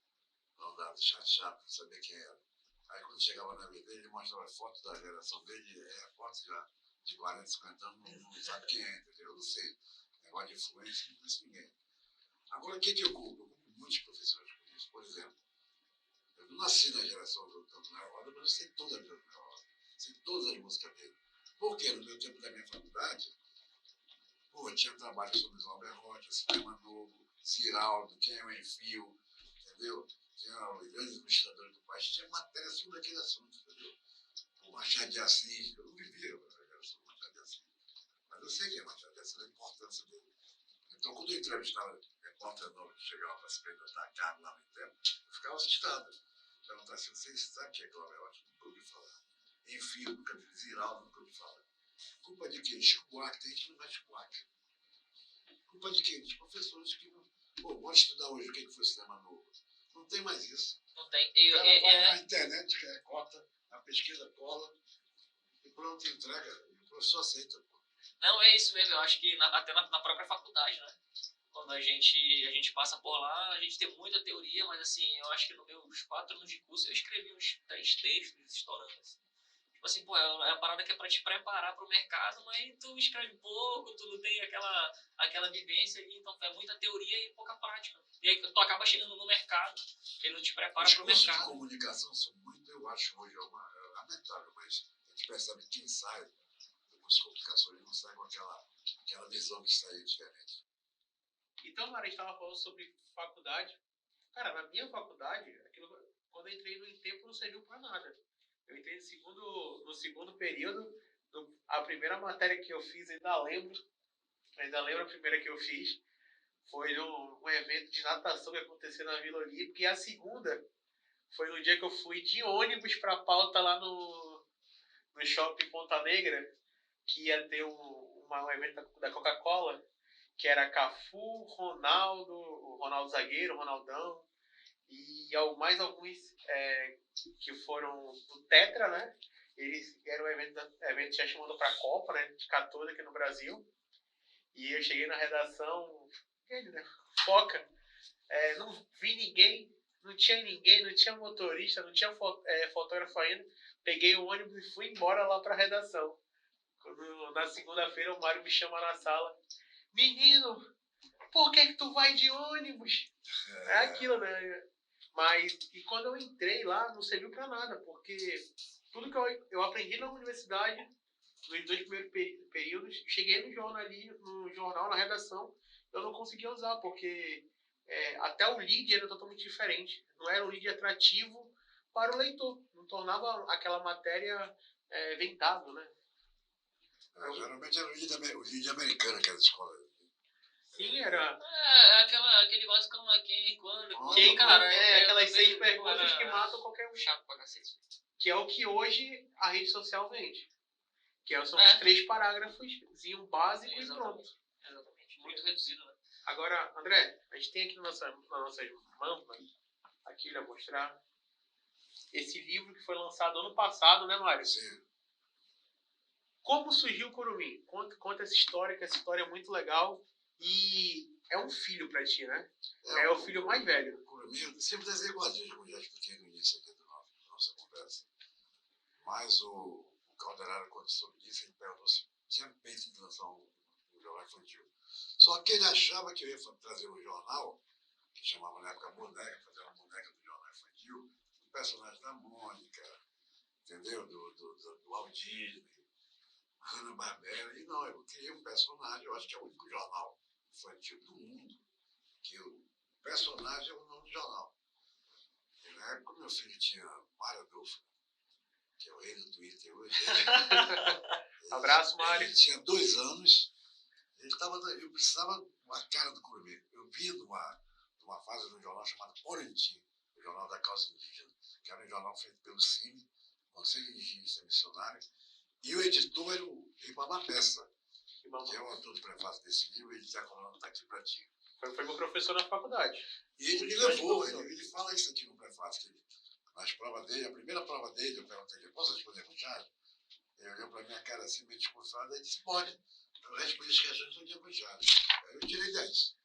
Ronaldo Chato, não sabia quem era. Aí quando chegava na vida dele, ele mostrava a foto da geração dele, foto já de 40, 50 anos, não sabe quem é, entendeu? Eu não sei. Negócio de influência, não conheço ninguém. Agora, o que eu culpo? Eu culpo muitos professores por isso. Por exemplo, eu não nasci na geração do Noel Roda, mas eu sei toda a vida do Noel Roda. Sei todas as músicas dele. Porque no meu tempo da minha faculdade, tinha trabalho sobre o Albert Rocha, Cinema Novo, Ziraldo, Quem é o Enfio, entendeu? Tinha os grandes ilustradores do país, tinha matéria sobre aquele assunto, entendeu? O Machado de Assis, eu não vivia a geração do Machado de Assis, mas eu sei que é Machado de Assis, a importância dele. Então, quando eu entrevistava repórter novo que chegava para se apresentar a Carlos lá no tempo, eu ficava assustado. Perguntava assim, vocês sabem o que é Cláudio Rocha? Nunca ouvi falar. Enfio, nunca vi. Ziraldo, nunca ouvi falar. Culpa de quem? Chico Buarque, tem gente que não vai Chico Buarque. Culpa de quem? Dos professores que não. Pô, bora estudar hoje o que foi o cinema novo. Não tem mais isso. Não tem. O cara vai na internet, que é cota, a pesquisa cola, e pronto, entrega. E o professor aceita. Não, é isso mesmo. Eu acho que até na própria faculdade, né? Quando a gente passa por lá, a gente tem muita teoria, mas assim, eu acho que nos meus 4 anos de curso eu escrevi uns 3 textos estourando. Assim. Tipo assim, pô, é a parada que é pra te preparar pro mercado, mas tu escreve pouco, tu não tem aquela vivência ali, então é muita teoria e pouca prática. E aí tu acaba chegando no mercado, ele não te prepara pro mercado. Os cursos mercado. de comunicação são muito, eu acho hoje, lamentável, mas a gente percebe que quem sai do curso de comunicação, ele não sai com aquela visão que saiu antigamente. Então, Mara, a gente estava falando sobre faculdade. Cara, na minha faculdade, quando eu entrei no tempo não serviu para nada. Eu entrei no segundo período, A primeira matéria que eu fiz, ainda lembro a primeira que eu fiz, foi um evento de natação que aconteceu na Vila Olímpica, e a segunda foi no dia que eu fui de ônibus para a pauta lá no shopping Ponta Negra, que ia ter um evento da Coca-Cola, que era Cafu, Ronaldo, o Ronaldo Zagueiro, o Ronaldão, e mais alguns que foram do Tetra, né? Eles eram evento já chamando para a Copa, né? De 14 aqui no Brasil. E eu cheguei na redação, né? Foca, não vi ninguém, não tinha motorista, não tinha fotógrafo ainda. Peguei o ônibus e fui embora lá para a redação. Na segunda-feira o Mário me chama na sala. Menino, por que tu vai de ônibus? É aquilo, né? Mas, e quando eu entrei lá, não serviu pra nada, porque tudo que eu aprendi na universidade, nos 2 primeiros períodos, cheguei no jornal, na redação, eu não conseguia usar, porque até o lead era totalmente diferente. Não era um lead atrativo para o leitor. Não tornava aquela matéria vendável, né? Geralmente era o lead americano, aquela escola. Sim, era. Aquele básico aqui, quando. Quem, cara, aquelas também, 6 perguntas que matam qualquer um. Chato pra cacete. Que é o que hoje a rede social vende. Que são os 3 parágrafos, básico e pronto. Exatamente. Muito reduzido, né? Agora, André, a gente tem aqui nas nossas mãos, aqui ele vai mostrar, esse livro que foi lançado ano passado, né, Mário? Sim. Como surgiu o Curumim? Conta essa história, que essa história é muito legal. E é um filho pra ti, né? É o filho mais velho. O Curumim, eu sempre desenhei quadrinhos, como já expliquei no início aqui da nossa conversa. Mas o Calderaro, quando soube disso, ele perguntou se tinha feito de lançar um jornal infantil. Só que ele achava que eu ia trazer um jornal, que chamava na época Boneca, fazer uma boneca do jornal infantil, um personagem da Mônica, entendeu? Do Walt Disney, Hanna-Barbera. E não, eu criei um personagem, eu acho que é o único jornal infantil do mundo que o personagem é o nome do jornal. E na época meu filho tinha Mário Adolfo, que é o rei do Twitter hoje. Abraço, Mário. Ele tinha 2 anos, eu precisava de uma cara do Curumim. Eu vinha de uma fase de um jornal chamado Orantim, o Jornal da Causa Indígena, que era um jornal feito pelo CIMI, Conselho Indigenista Missionário, e o editor era o Ribamar Bessa, que é o autor do prefácio desse livro, ele está falando aqui para ti. Foi meu professor na faculdade. E ele me levou, ele fala isso aqui no prefácio, que nas provas dele, a primeira prova dele, eu perguntei, posso responder com chave? Ele olhou para minha cara assim, meio discursado, e disse, pode. Eu respondi as questões todo dia com chave. Aí eu tirei 10.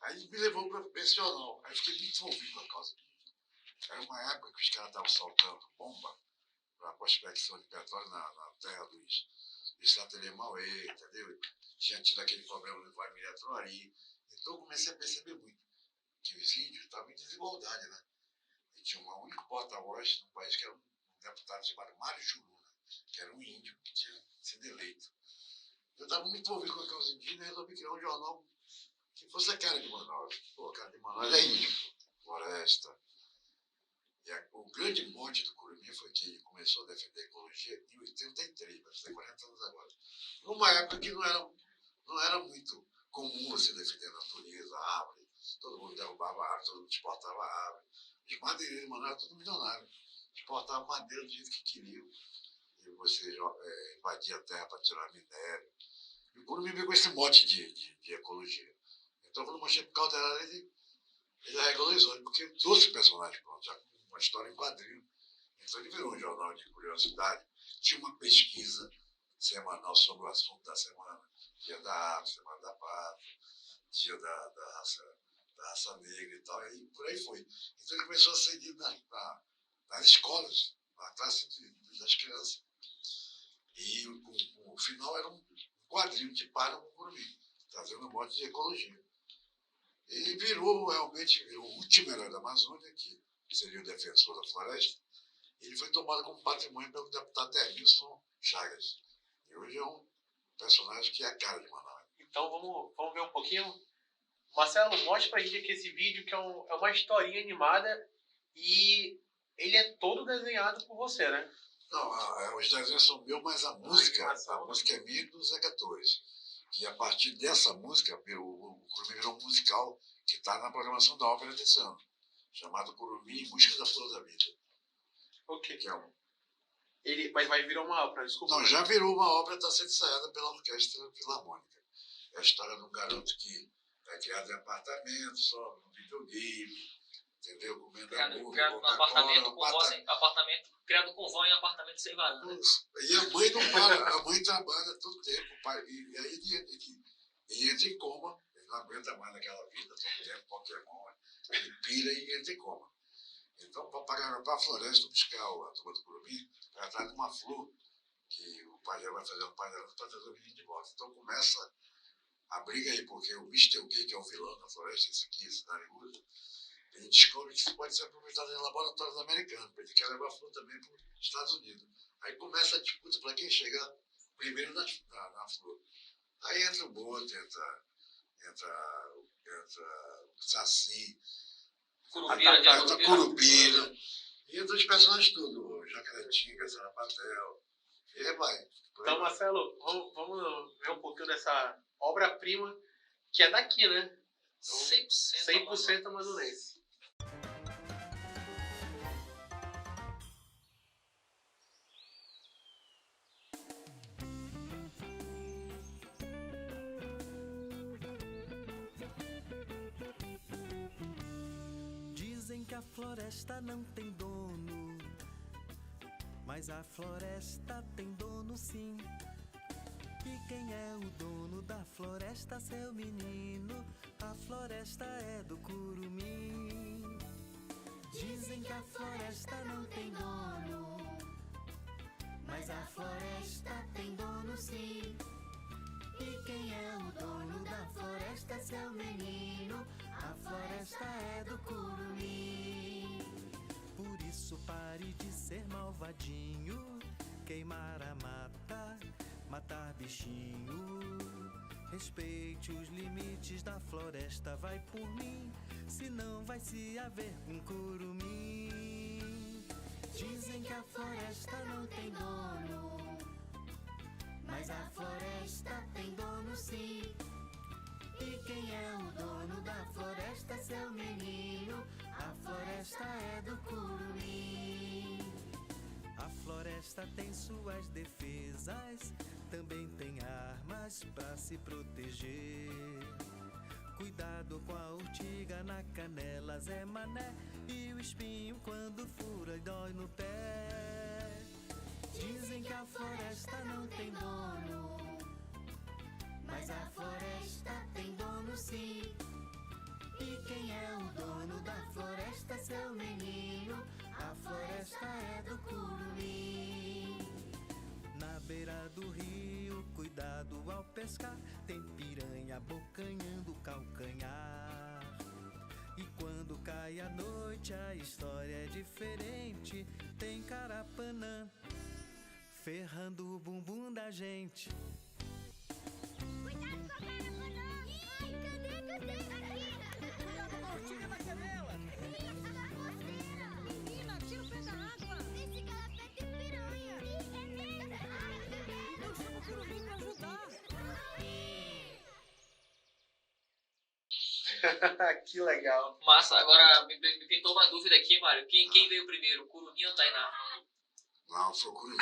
Aí ele me levou para esse jornal. Aí eu fiquei muito envolvido com a causa. Era uma época que os caras estavam soltando bomba para a prospecção de petróleo na terra dos Satélite Mauê, entendeu? Tinha tido aquele problema do Guarani Troari. Então eu comecei a perceber muito que os índios estavam em desigualdade, né? E tinha um único porta-voz no país que era um deputado chamado Mário Churuna, que era um índio que tinha sido eleito. Eu estava muito envolvido com a causa indígena e resolvi criar um jornal que fosse a cara de Manaus. Pô, a cara de Manaus é índio, floresta. E o grande mote do Curumim foi que ele começou a defender a ecologia em 83, vai fazer 40 anos agora. Numa época que não era muito comum você defender a natureza, a árvore. Todo mundo derrubava a árvore, todo mundo exportava a árvore. Os madeireiros de Manaus eram tudo milionários. Exportavam madeira do jeito que queriam. E você invadia a terra para tirar minério. E o Curumim veio com esse mote de ecologia. Então, quando eu mostrei para o Calderaro, ele regularizou, porque eu trouxe o personagem pronto, já com uma história em quadrinho. Então, ele virou um jornal de curiosidade. Tinha uma pesquisa semanal sobre o assunto da semana. Dia da árvore, semana da pátria, dia da raça negra e tal. E por aí foi. Então, ele começou a ser lido nas escolas, na classe das crianças. E o final era um quadrinho de para o Curumim, trazendo um monte de ecologia. E realmente virou o último herói da Amazônia, que seria o defensor da floresta. Ele foi tomado como patrimônio pelo deputado Dermilson Chagas. E hoje é um personagem que é a cara de Manaus. Então vamos ver um pouquinho. Marcelo, mostre pra gente aqui esse vídeo, que é uma historinha animada, e ele é todo desenhado por você, né? Não, os desenhos são meus, mas a música é minha e do Zeca Torres. Que a partir dessa música, o Curumim virou um musical que está na programação da ópera desse ano, chamado Curumim em Busca da Flor da Vida. Ok. Que é Mas vai virar uma ópera, desculpa. Não, já virou uma ópera, está sendo ensaiada pela Orquestra Filarmônica. É a história de um garoto que é criado em apartamento, só no videogame, entendeu? Comendo hambúrguer, Criado criado com vó em apartamento sem varanda. E a mãe não para, a mãe trabalha todo tempo. Pai, e aí ele entra em coma, ele não aguenta mais naquela vida, todo tempo, Pokémon, ele pira e entra em coma. Então, para a floresta buscar a turma do Curumim, para atrás de uma flor, que o pai já vai fazer um pai dela para trazer o menino de volta. Então começa a briga aí, porque o Mr. Gay, que é o vilão da floresta, esse narigudo, ele descobre que isso pode ser aproveitado em laboratórios americanos, ele quer levar a flor também para os Estados Unidos. Aí começa a disputa para quem chega primeiro na flor. Aí entra o Boto, entra o Saci, Curupira, e entra os personagens todos, Jacaretinga, Sarapatel, e aí vai. Então, Marcelo, vamos ver um pouquinho dessa obra-prima que é daqui, né? 100% amazonense. Dizem que a floresta não tem dono, mas a floresta tem dono sim. E quem é o dono da floresta, seu menino? A floresta é do Curumim. Dizem que a floresta não tem dono, mas a floresta tem dono sim. E quem é o dono da floresta, seu menino? A floresta é do Curumim. Por isso pare de ser malvadinho, queimar a mata, matar bichinho. Respeite os limites da floresta, vai por mim, senão vai se haver um curumim. Dizem que a floresta não tem dono, mas a floresta tem dono sim. E quem é o dono da floresta, seu menino? A floresta é do Curumim. A floresta tem suas defesas, também tem armas pra se proteger. Cuidado com a urtiga na canela, Zé Mané, e o espinho quando fura e dói no pé. Dizem que a floresta não tem dono, mas a floresta tem dono sim. E quem é o dono da floresta, seu menino? A floresta é do Curumim. Na beira do rio, cuidado ao pescar, tem piranha abocanhando o calcanhar. E quando cai a noite, a história é diferente. Tem carapanã ferrando o bumbum da gente. Cuidado com a carapanã! Cadê? Tira da canela! Isso, da costeira! Menina, tira o pé da água! Esse garapé tem piranha! Eu chamo o Curumim pra ajudar! Que legal. Massa, agora me pintou uma dúvida aqui, Mário. Quem veio primeiro, Curumim ou Tainá? Não, foi o Curumim.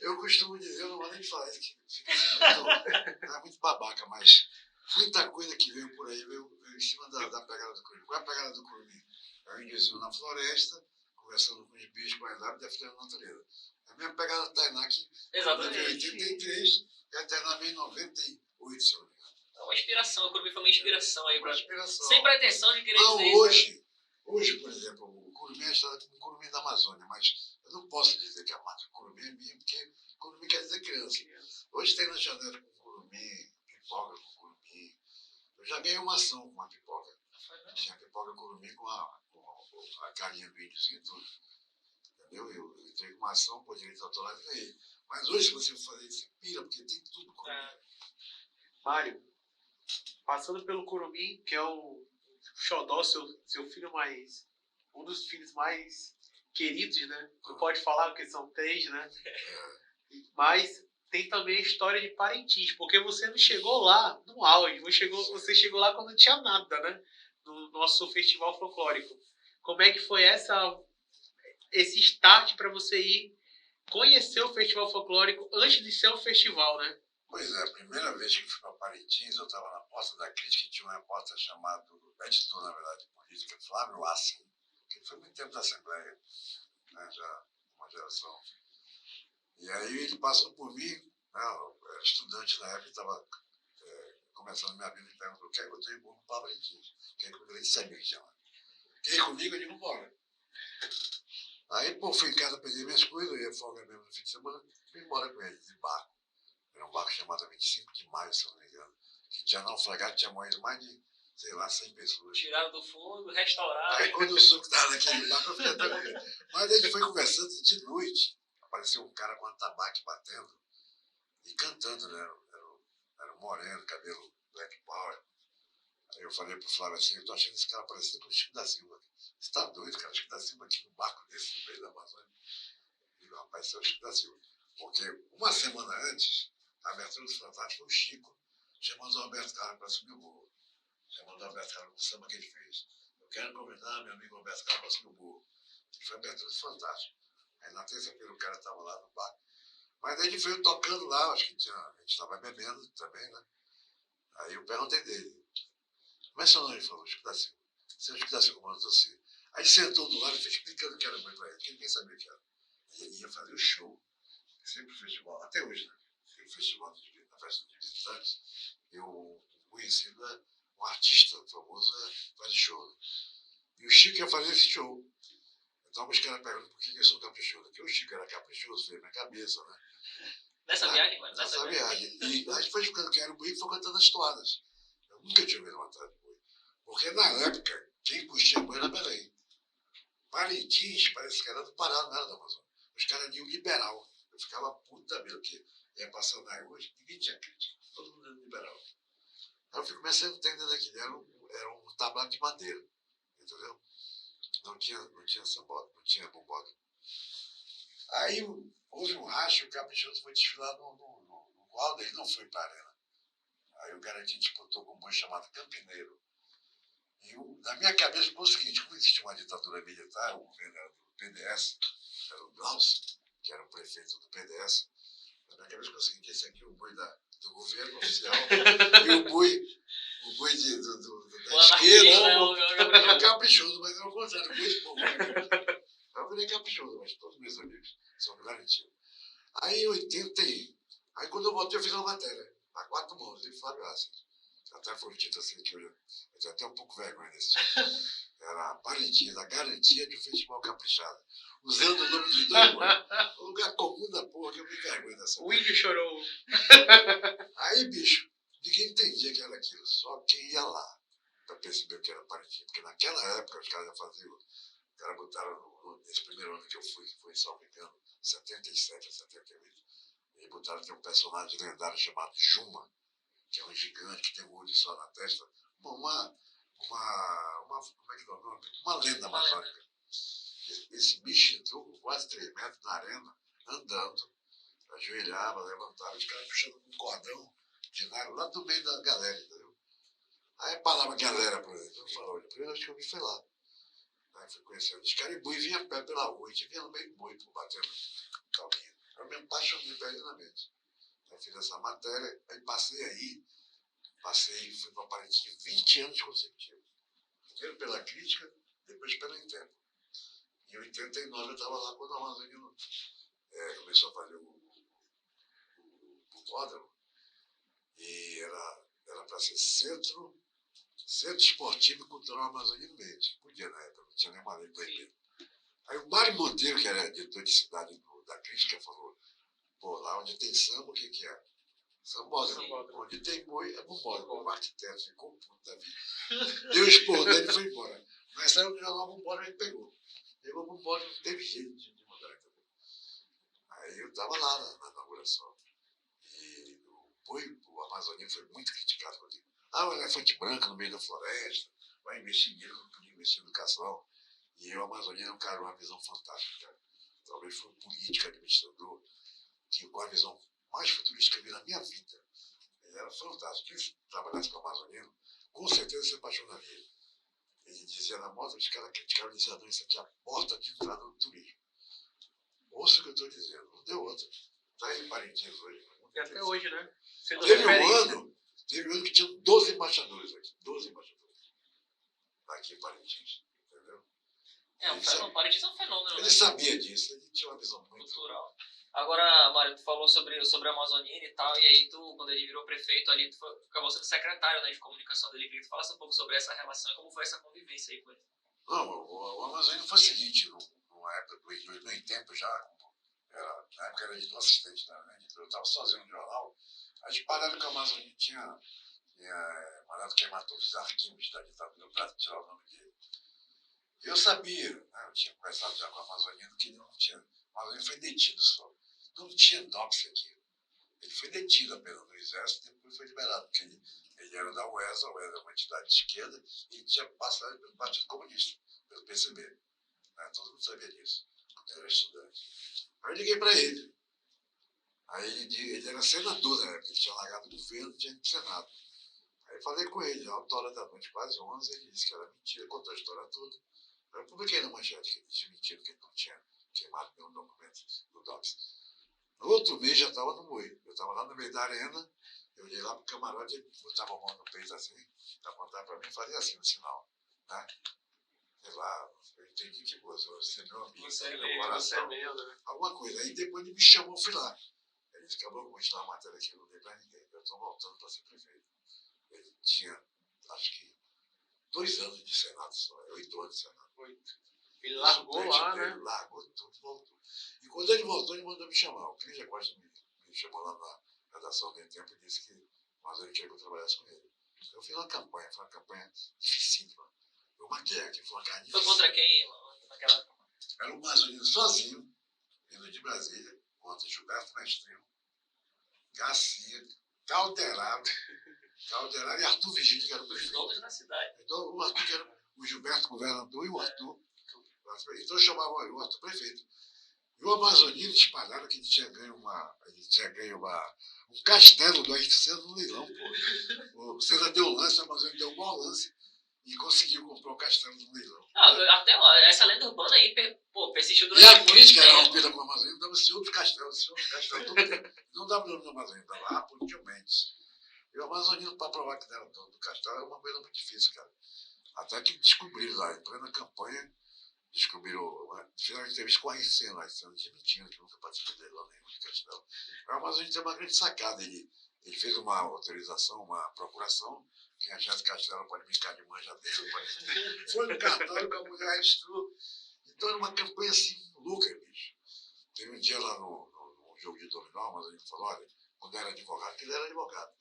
Eu costumo dizer, eu não vou nem falar isso, que fica muito babaca, mas muita coisa que veio por aí veio em cima da pegada do Curumim. Qual é a pegada do Curumim? É o índiozinho na floresta, conversando com os bichos, com as aves, defendendo a natureza. É a mesma pegada da Tainá, que Exatamente. veio em 83 e a Tainá veio em 98, se eu não me engano. É uma inspiração, o Curumim foi uma inspiração aí. Uma inspiração. Sem pretensão de querer Não, dizer isso. hoje, por exemplo, o Curumim é história como o Curumim da Amazônia, mas eu não posso dizer que a marca Curumim é minha, porque Curumim quer dizer criança. Hoje tem na janela com Curumim, pipoca com Curumim. Eu já ganhei uma ação com uma pipoca. Tinha pipoca Curumim com a carinha do índiozinho e tudo. Entendeu? Eu entrei com uma ação por direitos autorais e ganhei. Mas hoje, se você for fazer isso, pira, porque tem tudo Curumim. Mário, passando pelo Curumim, que é o xodó, seu filho mais... Um dos filhos mais queridos, né? Não pode falar porque são 3, né? Mas tem também a história de Parintins, porque você não chegou lá no auge, você chegou lá quando não tinha nada, né? No nosso festival folclórico. Como é que foi esse start para você ir conhecer o festival folclórico antes de ser o festival, né? Pois é, a primeira vez que fui para Parintins, eu estava na Porta da Crítica e tinha um repórter chamado, editor, na verdade, de política, Flávio Assin, que foi muito tempo da Assembleia, né, já uma geração. E aí ele passou por mim, né, eu era estudante na época, estava começando minha vida e perguntou: quer que eu tenho bom para Parintins? Quer que eu nem sabia que tinha lá? Quer ir comigo? Eu digo: bora. Aí, pô, fui em casa, peguei minhas coisas, eu ia folga mesmo no fim de semana, fui embora com ele, de barco. Era um barco chamado 25 de Maio, se eu não me engano, que tinha naufragado, tinha morrido mais de, sei lá, 100 pessoas. Tiraram do fundo, restauraram. Aí quando eu soube que estava naquele barco, eu fiquei até com medo. Mas a gente foi conversando e de noite apareceu um cara com um tabaco batendo e cantando, né? Era um moreno, cabelo black power. Aí eu falei pro Flávio assim: eu tô achando esse cara parecido com o Chico da Silva. Você tá doido, cara? O Chico da Silva tinha um barco desse no meio da Amazônia. Eu digo: rapaz, esse é o Chico da Silva. Porque uma semana antes, a abertura do Fantástico foi o Chico chamando o Alberto Carlos para subir o morro. Chamando o Alberto Carlos no samba que ele fez. Eu quero convidar meu amigo Alberto Carlos para subir o morro. Foi a abertura do Fantástico. Aí na terça-feira o cara estava lá no barco. Mas aí ele veio tocando lá, acho que a gente estava bebendo também, né? Aí eu perguntei dele: como é seu nome? Ele falou: Chico da Silva. Você é o Chico da Silva, como eu tô assim. Aí sentou do lado e fez explicando que era mãe para ele, que ninguém sabia que era. E ele ia fazer o show, sempre o festival, até hoje, né? Tem o festival da festa de visitantes, e o conhecido é um artista famoso, faz show. Né? E o Chico ia fazer esse show. Então os caras perguntam por que eu sou caprichoso. Porque o Chico era caprichoso, veio na cabeça, né? Nessa viagem, mano. Nessa viagem. E a gente foi ficando que era o boi e foi cantando as toadas. Eu nunca tinha ouvido uma toada de boi. Porque na época, quem puxia boi era Belém. Parintins parece que era do Pará, não era da Amazônia. Os caras iam liberal. Eu ficava puta mesmo, porque ia passando na rua, ninguém tinha crítica. Todo mundo era liberal. Aí eu comecei a entender daquilo. Era um tablado de madeira. Entendeu? Não tinha sambódromo, não tinha bombódromo. Aí houve um racho, o Caprichoso foi desfilar no quadro, ele não foi para a arena. Aí o Garantido disputou com um boi chamado Campineiro. E na minha cabeça ficou o seguinte: como existia uma ditadura militar, o governo era do PDS, era o Glaucio, que era o prefeito do PDS. Na minha cabeça ficou o seguinte: esse aqui é o boi do governo oficial e o boi da esquerda. É caprichoso, mas é o contrário, o boi de povo. Eu virei caprichoso, mas todos meus amigos são garantidos. Aí em 80, aí quando eu voltei eu fiz uma matéria, a 4 mãos, de Flávio Assis. Até foi um título assim que eu tenho até um pouco vergonha desse título. Era Parintins, a garantia de um festival caprichado. Usando o nome dos dois, mano. Um lugar comum da porra que eu me vergonho dessa. O índio chorou. Aí, bicho, ninguém entendia que era aquilo, só quem ia lá para perceber o que era Parintins. Porque naquela época os caras já faziam. Os caras botaram nesse primeiro ano que eu fui, que foi em Salvo Engano, 77 a 78. E botaram que tem um personagem lendário chamado Juma, que é um gigante que tem um olho só na testa. Como é que é o nome? Uma lenda amazônica. Esse bicho entrou com quase 3 metros na arena, andando, ajoelhava, levantava, os caras puxando com um cordão de nylon lá do meio da galera, entendeu? Aí a palavra galera, por exemplo, eu falo: olha, a primeira vez que eu vi foi lá. Aí fui conhecendo os caras e boi vinha a pé pela rua, a gente vinha no meio do boi, batendo calminha. Eu me apaixonei perdidamente. Aí fiz essa matéria, aí fui para Parintins 20 anos consecutivos. Primeiro pela crítica, depois pelo Intempo. Em 89 eu estava lá quando a Amazônia começou a fazer o hipódromo. E era para ser centro esportivo e cultural amazoniense. Podia na época, não tinha nenhuma lei proibida. Aí o Mário Monteiro, que era diretor de cidade da crítica, falou: pô, lá onde tem samba, o que é? Sambódromo. Onde tem boi, é bombódromo. O arquiteto ficou puto da vida. Deu um esporro dele e foi embora. Mas saiu do jornal bombódromo, ele pegou. Pegou o bombódromo, não teve jeito de mudar também. Aí eu estava lá na inauguração. E o Amazônia foi muito criticado por ele. Ah, o elefante branco no meio da floresta, vai investir dinheiro, não podia investir em educação. E o Amazonino é um cara com uma visão fantástica, cara. Talvez foi um político, administrador, que com a visão mais futurística que eu vi na minha vida. Ele era fantástico. Quem trabalhasse com o Amazonino, com certeza se apaixonaria. Ele dizia na moto, os caras criticavam e diziam, não, isso aqui é a porta de entrada do turismo. Ouça o que eu estou dizendo, não deu outra. Está aí em Parintins hoje. E até hoje, né? Sendo Teve um referência. ano que tinha 12 embaixadores aqui. 12 embaixadores. Aqui em Parintins. Entendeu? O Parintins é um fenômeno, né? Ele sabia disso, ele tinha uma visão muito Cultural. Agora, Mário, tu falou sobre a Amazonina e tal, e aí tu, quando ele virou prefeito ali, tu acabou sendo secretário, né, de comunicação dele. Queria que tu falasse um pouco sobre essa relação e como foi essa convivência aí com ele. Não, o Amazônia foi o seguinte, numa época, no tempo já, na época era editor assistente, né? Eu estava sozinho no jornal, a gente pararam que o Amazônia tinha mandado queimar todos os arquivos da ditadura para tirar o nome dele. Eu sabia, né? Eu tinha conversado já com a Amazônia que ele não tinha. O Amazônia foi detido só. Não tinha DOPS aqui. Ele foi detido apenas no exército e depois foi liberado, porque ele era da UESA, a UESA é uma entidade de esquerda, e ele tinha passado pelo Partido Comunista, pelo PCB. Né? Todo mundo sabia disso, quando eu era estudante. Aí eu liguei para ele. Aí ele era senador na época, ele tinha largado do governo, tinha ido para o Senado. Aí falei com ele, alta hora da noite, quase 11, ele disse que era mentira, contou a história toda. Eu publiquei na manchete que ele tinha mentido, que ele não tinha queimado nenhum documento do DOPS. No outro mês já estava no Moinho. Eu estava lá no meio da arena, eu olhei lá para o camarote, ele botava a mão no peito assim, apontava para mim e fazia assim no sinal. Né? Sei lá, eu entendi que você é meu amigo, meu coração, né? alguma coisa. Aí depois ele me chamou, eu fui lá. Ele disse, acabou de continuar a matéria aqui, eu não dei para ninguém, eu estou voltando para ser prefeito. Ele tinha, acho que, 2 anos de Senado só, 8 anos de Senado. 8. Ele largou lá, dele, né? Largou tudo, voltou. E quando ele voltou, ele mandou me chamar. O Cris Costa me chamou lá na redação do tempo e disse que mas ele queria que eu trabalhasse com ele. Eu fiz uma campanha, foi uma campanha dificílima. Foi uma guerra, que foi uma guerra difícil. Foi contra quem naquela? Era um Amazonino sozinho, vindo de Brasília, contra Gilberto Mestrino, Garcia, Calderado e Arthur Vigílio, que era o Os prefeito. nomes da cidade. Então, o Arthur, que era o Gilberto governador, e o Arthur. Então, eu chamava o Arthur prefeito. E o Amazonino espalharam que ele tinha ganho um castelo do Ayrton Senna no leilão, pô. O Senna deu um lance, o Amazonino deu um bom lance e conseguiu comprar o castelo no leilão. Até essa lenda urbana aí, persistiu E durante a muito crítica era tempo. rompida com o Amazonino, dava Senhor dos Castelos todo tempo. Não dava o nome do Amazonino, dava Apolíneo Mendes. E o Amazonino, para provar que não era dono do castelo, era uma coisa muito difícil, cara. Até que descobriram lá, em plena campanha, fizeram uma entrevista com a Ayrton, admitindo que nunca participou de leilão nenhum de castelo. O Amazonino tem uma grande sacada, ele fez uma autorização, uma procuração, quem achasse castelo pode brincar de manjadeiro, foi no cartório com a mulher registrou. Então era uma campanha assim, louca, bicho. Teve um dia lá no jogo de dominó, mas ele falou, olha, quando eu era advogado, que ele era advogado.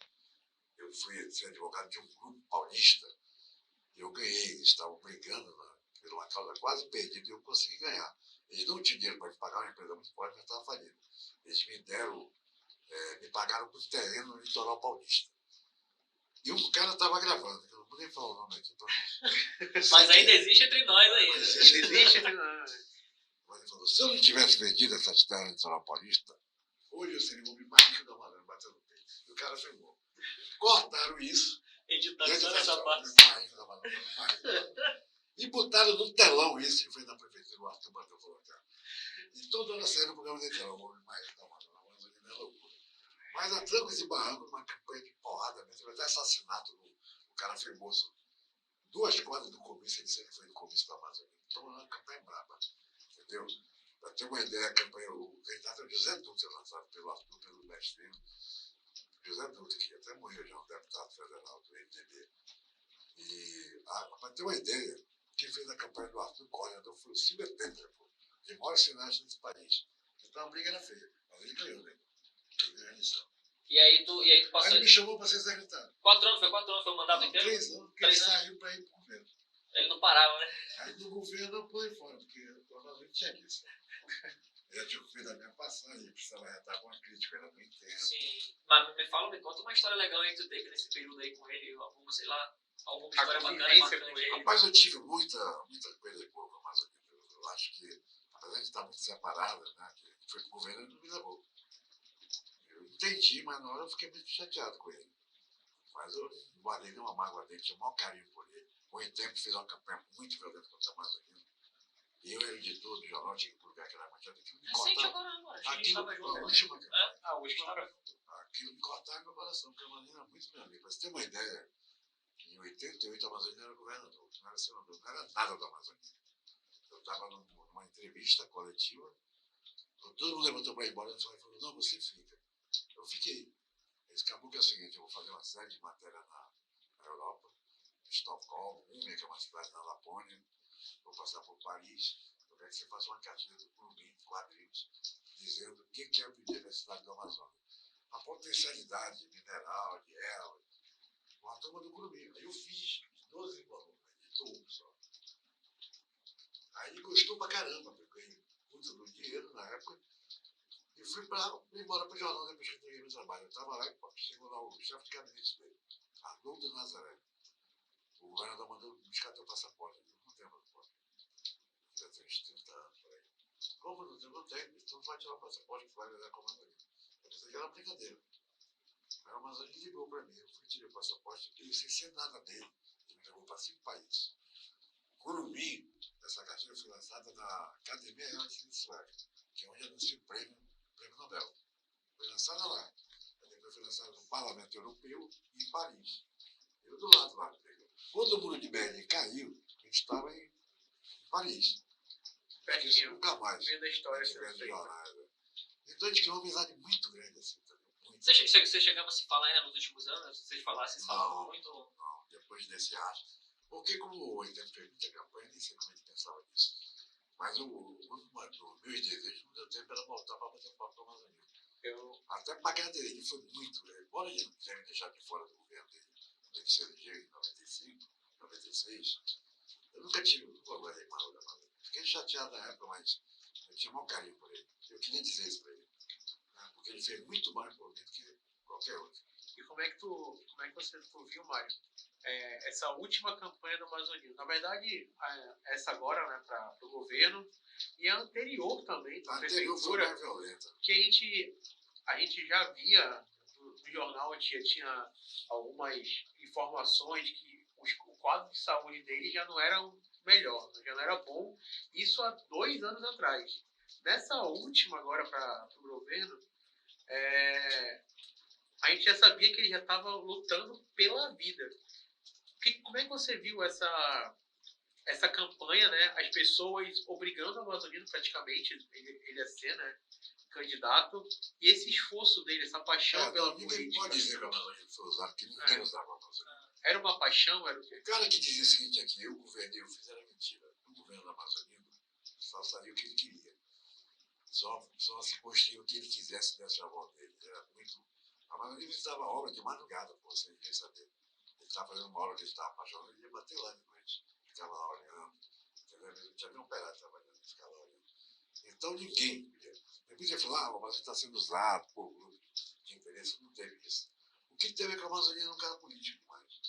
Eu fui ser advogado de um grupo paulista, e eu ganhei, eles estavam brigando por uma causa quase perdida, e eu consegui ganhar. Eles não tinham dinheiro para me pagar, uma empresa muito forte, mas estava falindo. Eles me pagaram por terreno no litoral paulista. E um cara estava gravando, eu não vou nem falar o nome aqui para não. Mas ainda existe entre nós aí. Existe, né? Mas ele falou, se eu não tivesse vendido essa terra no litoral paulista, hoje eu seria o homem mais rico da Maranhão, batendo no peito. E o cara filmou. Cortaram isso. Editando só nessa parte. E botaram no telão isso, que foi na prefeitura, o Arthur bateu falou, cara. E toda hora saiu no programa de telão, o homem mais rico da Maranhão, é loucura. Mas a trancos e barrancos, uma campanha de porrada, mesmo, até assassinato, o cara filmou 2 quadras do comício, ele sempre foi do comício da Amazônia. Então, uma campanha braba, entendeu? Para ter uma ideia, a campanha, o candidato é o José Dutra, lançado pelo Arthur, pelo Mestrino. José Dutra, que até morreu já, um deputado federal do MDB. E, para ter uma ideia, quem fez a campanha do Arthur Corredor foi o Silvio Temer, de maior cineasta desse país. Então a briga era feia, mas ele ganhou, né? Ele ganhou a eleição. E aí tu Aí passou. ele me chamou para ser secretário. 4 anos, foi o mandato inteiro? 3 anos, porque ele saiu para ir para o governo. Ele não parava, né? Aí do governo eu pulei fora, porque o Amazônia tinha isso. Eu tinha feito a minha passagem, precisava retar com uma crítica, era muito interna. Sim. Mas me conta uma história legal aí que tu teve nesse período aí com ele, alguma, sei lá, Alguma A história bacana, convivência marcante com aí? ele. Rapaz, eu tive muita coisa boa com a Amazônia. Eu acho que, apesar de estar muito separada, né, que foi pro governo, não me levou. Eu entendi, mas na hora eu fiquei muito chateado com ele. Mas eu não guardei nenhuma mágoa dele, tinha o maior carinho por ele. Com o tempo fez uma campanha muito violenta contra a Amazônia. E eu era editor do jornal, tinha que publicar aquela matéria, aquilo me Recente cortava. agora, mano. A gente Aquilo, tava junto. a Né? última, Ah, hoje Tava junto. aquilo me cortava meu coração, porque a Amazônia era muito minha amiga. Pra você ter uma ideia, em 88 a Amazônia era governador, não era senador, não era nada da Amazônia. Eu estava numa entrevista coletiva, todo mundo levantou para ir embora e falou, não, você fica. Eu fiquei. Eles acabou que é o seguinte, eu vou fazer uma série de matérias na Europa, Estocolmo, Úmia, que é uma cidade na Lapônia, vou passar por Paris, eu quero que você faça uma cartilha do Clube de quadrinhos, dizendo o que é a biodiversidade do Amazonas. A potencialidade mineral, de erva, uma turma do Curumim. Aí eu fiz 12 volumes, editou um só. Aí ele gostou pra caramba, porque eu ganhei muito do dinheiro na época. E fui embora pro jornal depois que eu entreguei meu trabalho. Eu estava lá e chegou lá o chefe de gabinete dele, Arnoldo Nazaré. O governador mandou buscar teu passaporte. Eu não tenho passaporte. Já tem uns 30 anos por aí. Como não tenho? Não tenho. Então não vai tirar o passaporte que vai levar com a Amazônia. Eu pensei que era uma brincadeira. Aí a Amazônia ligou para mim. Eu fui tirar o passaporte e sem ser nada dele. Ele me levou para 5 países. Curumim, essa cartilha foi lançada na Academia Real de Ciências Suecas, que é onde anuncia o prêmio Nobel. Foi lançada lá. Aí depois foi lançada no Parlamento Europeu e em Paris. Eu do lado lá. Quando o muro de Berlim caiu, a gente estava em Paris. Pertinho. Nunca mais. Vendo a história Tivemos sendo feita. jornais, né? Então a gente criou uma amizade muito grande assim também. Muito. Você chegava a se falar ainda nos últimos anos? Vocês falassem, vocês falavam Não. muito? Não, depois desse ato. Porque como o 80 fez muita campanha, nem sei como ele pensava nisso. Mas um dos meus desejos no meu tempo era voltar para bater papo com a Amazônia. Até pagar dele foi muito. Embora ele não tenha me deixado de fora do governo dele, ele se elegeu em 95, 96, eu nunca guardei mal da Amazônia. Fiquei chateado na época, mas eu tinha o maior carinho por ele. Eu queria dizer isso para ele. Né? Porque ele fez muito mais por mim do que qualquer outro. E como é que você viu, Mário, essa última campanha do Amazonino? Na verdade, essa agora, né, para o governo, e a anterior também, da A anterior foi prefeitura, mais violenta. que a gente já via no jornal, tinha algumas informações que o quadro de saúde dele já não era o melhor, já não era bom, isso há 2 anos atrás. Nessa última agora para o governo, a gente já sabia que ele já estava lutando pela vida. Como é que você viu essa campanha, né? As pessoas obrigando o amazonino praticamente, ele a ser, né, candidato, e esse esforço dele, essa paixão pela Ninguém política. pode dizer que a Amazônia foi usada, porque ninguém usava a Amazônia. Era uma paixão, era o quê? O cara que dizia o seguinte aqui, eu governei, eu fiz, era mentira. O governo da Amazônia só sabia o que ele queria. Só se construía o que ele quisesse dessa volta dele. Era muito. A Amazônia visitava a obra de madrugada, pô, sem ninguém saber. Ele estava fazendo uma obra que ele estava apaixonado, ele ia bater lá de noite. Ficava lá olhando. Entendeu? Não tinha nem um operário trabalhando, ele ficava lá olhando. Então ninguém podia. Depois ele falou, o Amazônia está sendo usado por grupo de interesse, não teve isso. O que teve é que a Amazônia era um cara político demais.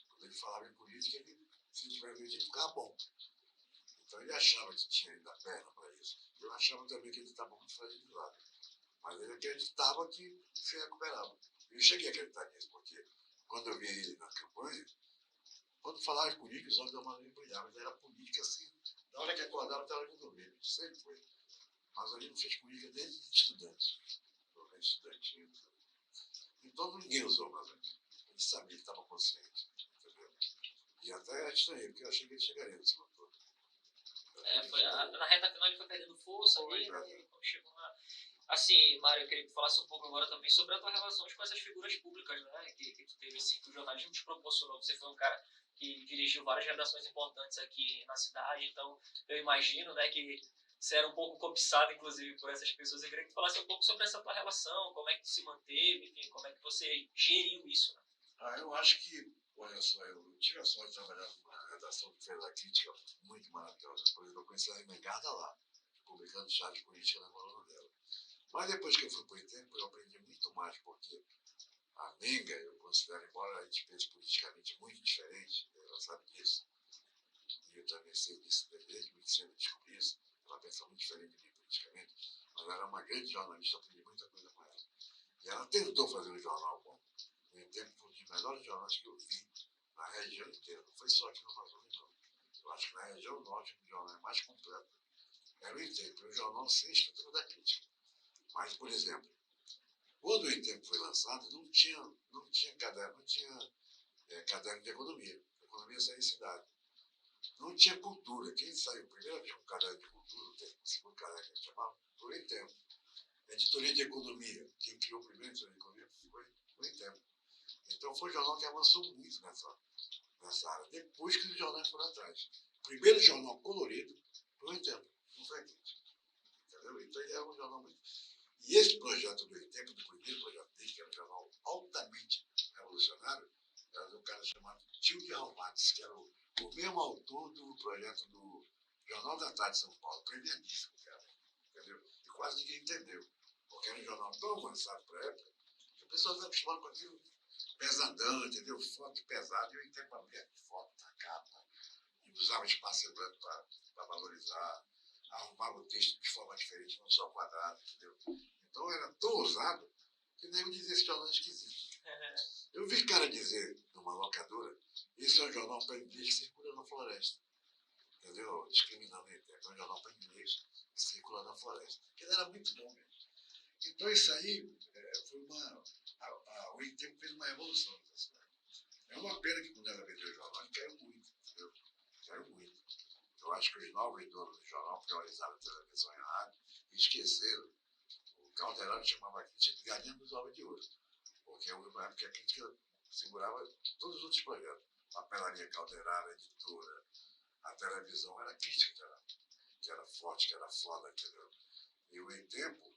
Quando ele falava em política, ele simplesmente ele ficava bom. Então ele achava que tinha ainda perna para isso. Eu achava também que ele estava muito fragilizado. Mas ele acreditava que se recuperava. Eu cheguei a acreditar nisso, porque quando eu vi ele na campanha, quando falava em política, os olhos da Amazônia brilhavam. Mas era política assim, na hora que acordava, até a hora de dormir. Sempre foi. Mas ali não fez política desde estudante. Movimento estudantil. Então ninguém usou a Amazônia. Ele sabia, ele estava consciente. Entendeu? E até estranhei, porque eu achei que ele chegaria nesse motor. Na reta final ele foi perdendo força ali, né? Quando chegou lá. Assim, Mário, eu queria que tu falasse um pouco agora também sobre a tua relação com essas figuras públicas, né? Que tu teve, assim, que o jornalismo te proporcionou. Você foi um cara que dirigiu várias redações importantes aqui na cidade, então eu imagino, né, que você era um pouco cobiçado, inclusive, por essas pessoas. Eu queria que tu falasse um pouco sobre essa tua relação, como é que tu se manteve, enfim, como é que você geriu isso, né? Eu acho que, olha só, eu tive a sorte de trabalhar numa redação que fez a crítica muito maravilhosa. Por exemplo, eu conheci a Remengada lá, publicando chá de política na coluna dela. Mas depois que eu fui para o tempo, eu aprendi muito mais, porque A Menga, eu considero, embora a gente pense politicamente muito diferente, ela sabe disso, e eu também sei disso desde muito cedo, descobri isso, ela pensa muito diferente de mim politicamente, mas ela era uma grande jornalista, eu aprendi muita coisa com ela. E ela tentou fazer um jornal bom. No tempo, foi um dos melhores jornais que eu vi na região inteira, não foi só aqui no Amazonas, não. Eu acho que na região norte, o jornal mais completo era o Tempo, um jornal sem estrutura da crítica. Mas, por exemplo, quando o Tempo foi lançado, não tinha caderno, caderno de economia. A economia saía em cidade. Não tinha cultura. Quem saiu primeiro vez com caderno de cultura, o segundo caderno que a gente chamava, foi o Tempo. A editoria de economia, quem criou o primeiro editoria de economia foi o Tempo. Então foi um jornal que avançou muito nessa área. Depois que os jornais foram atrás. O primeiro jornal colorido foi o Tempo, não foi a crítica. Entendeu? Então ele era um jornal muito. E esse projeto do Tempo, do primeiro projeto dele, que era um jornal altamente revolucionário, era de um cara chamado Tio de Raumatis, que era o mesmo autor do projeto do Jornal da Tarde de São Paulo, premiadíssimo, cara. Entendeu? E quase ninguém entendeu. Porque era um jornal tão avançado para a época, que o pessoal estava acostumado com aquilo pesadão, entendeu? Foto pesada, e o Tempo abria foto na capa, e usava espaço branco para valorizar, arrumava o texto de forma diferente, não só quadrado, entendeu? Então era tão ousado que nem eu dizia esse jornal é esquisito. Eu vi cara dizer numa locadora, esse é um jornal para inglês que circula na floresta. Entendeu? Discriminando ele. É um jornal para inglês que circula na floresta. Porque ele era muito bom mesmo. Então isso aí foi o Tempo fez uma revolução nessa cidade. É uma pena que quando ela vendeu o jornal, ele caiu muito, entendeu? Caiu muito. Eu acho que os novos donos do jornal priorizaram a televisão e a rádio e esqueceram. O Calderano chamava a crítica de galinha dos ovos de ouro. Porque houve uma época que a crítica segurava todos os outros projetos. Papelaria Calderara, editora, a televisão era crítica, que era forte, que era foda, entendeu? E o Em Tempo,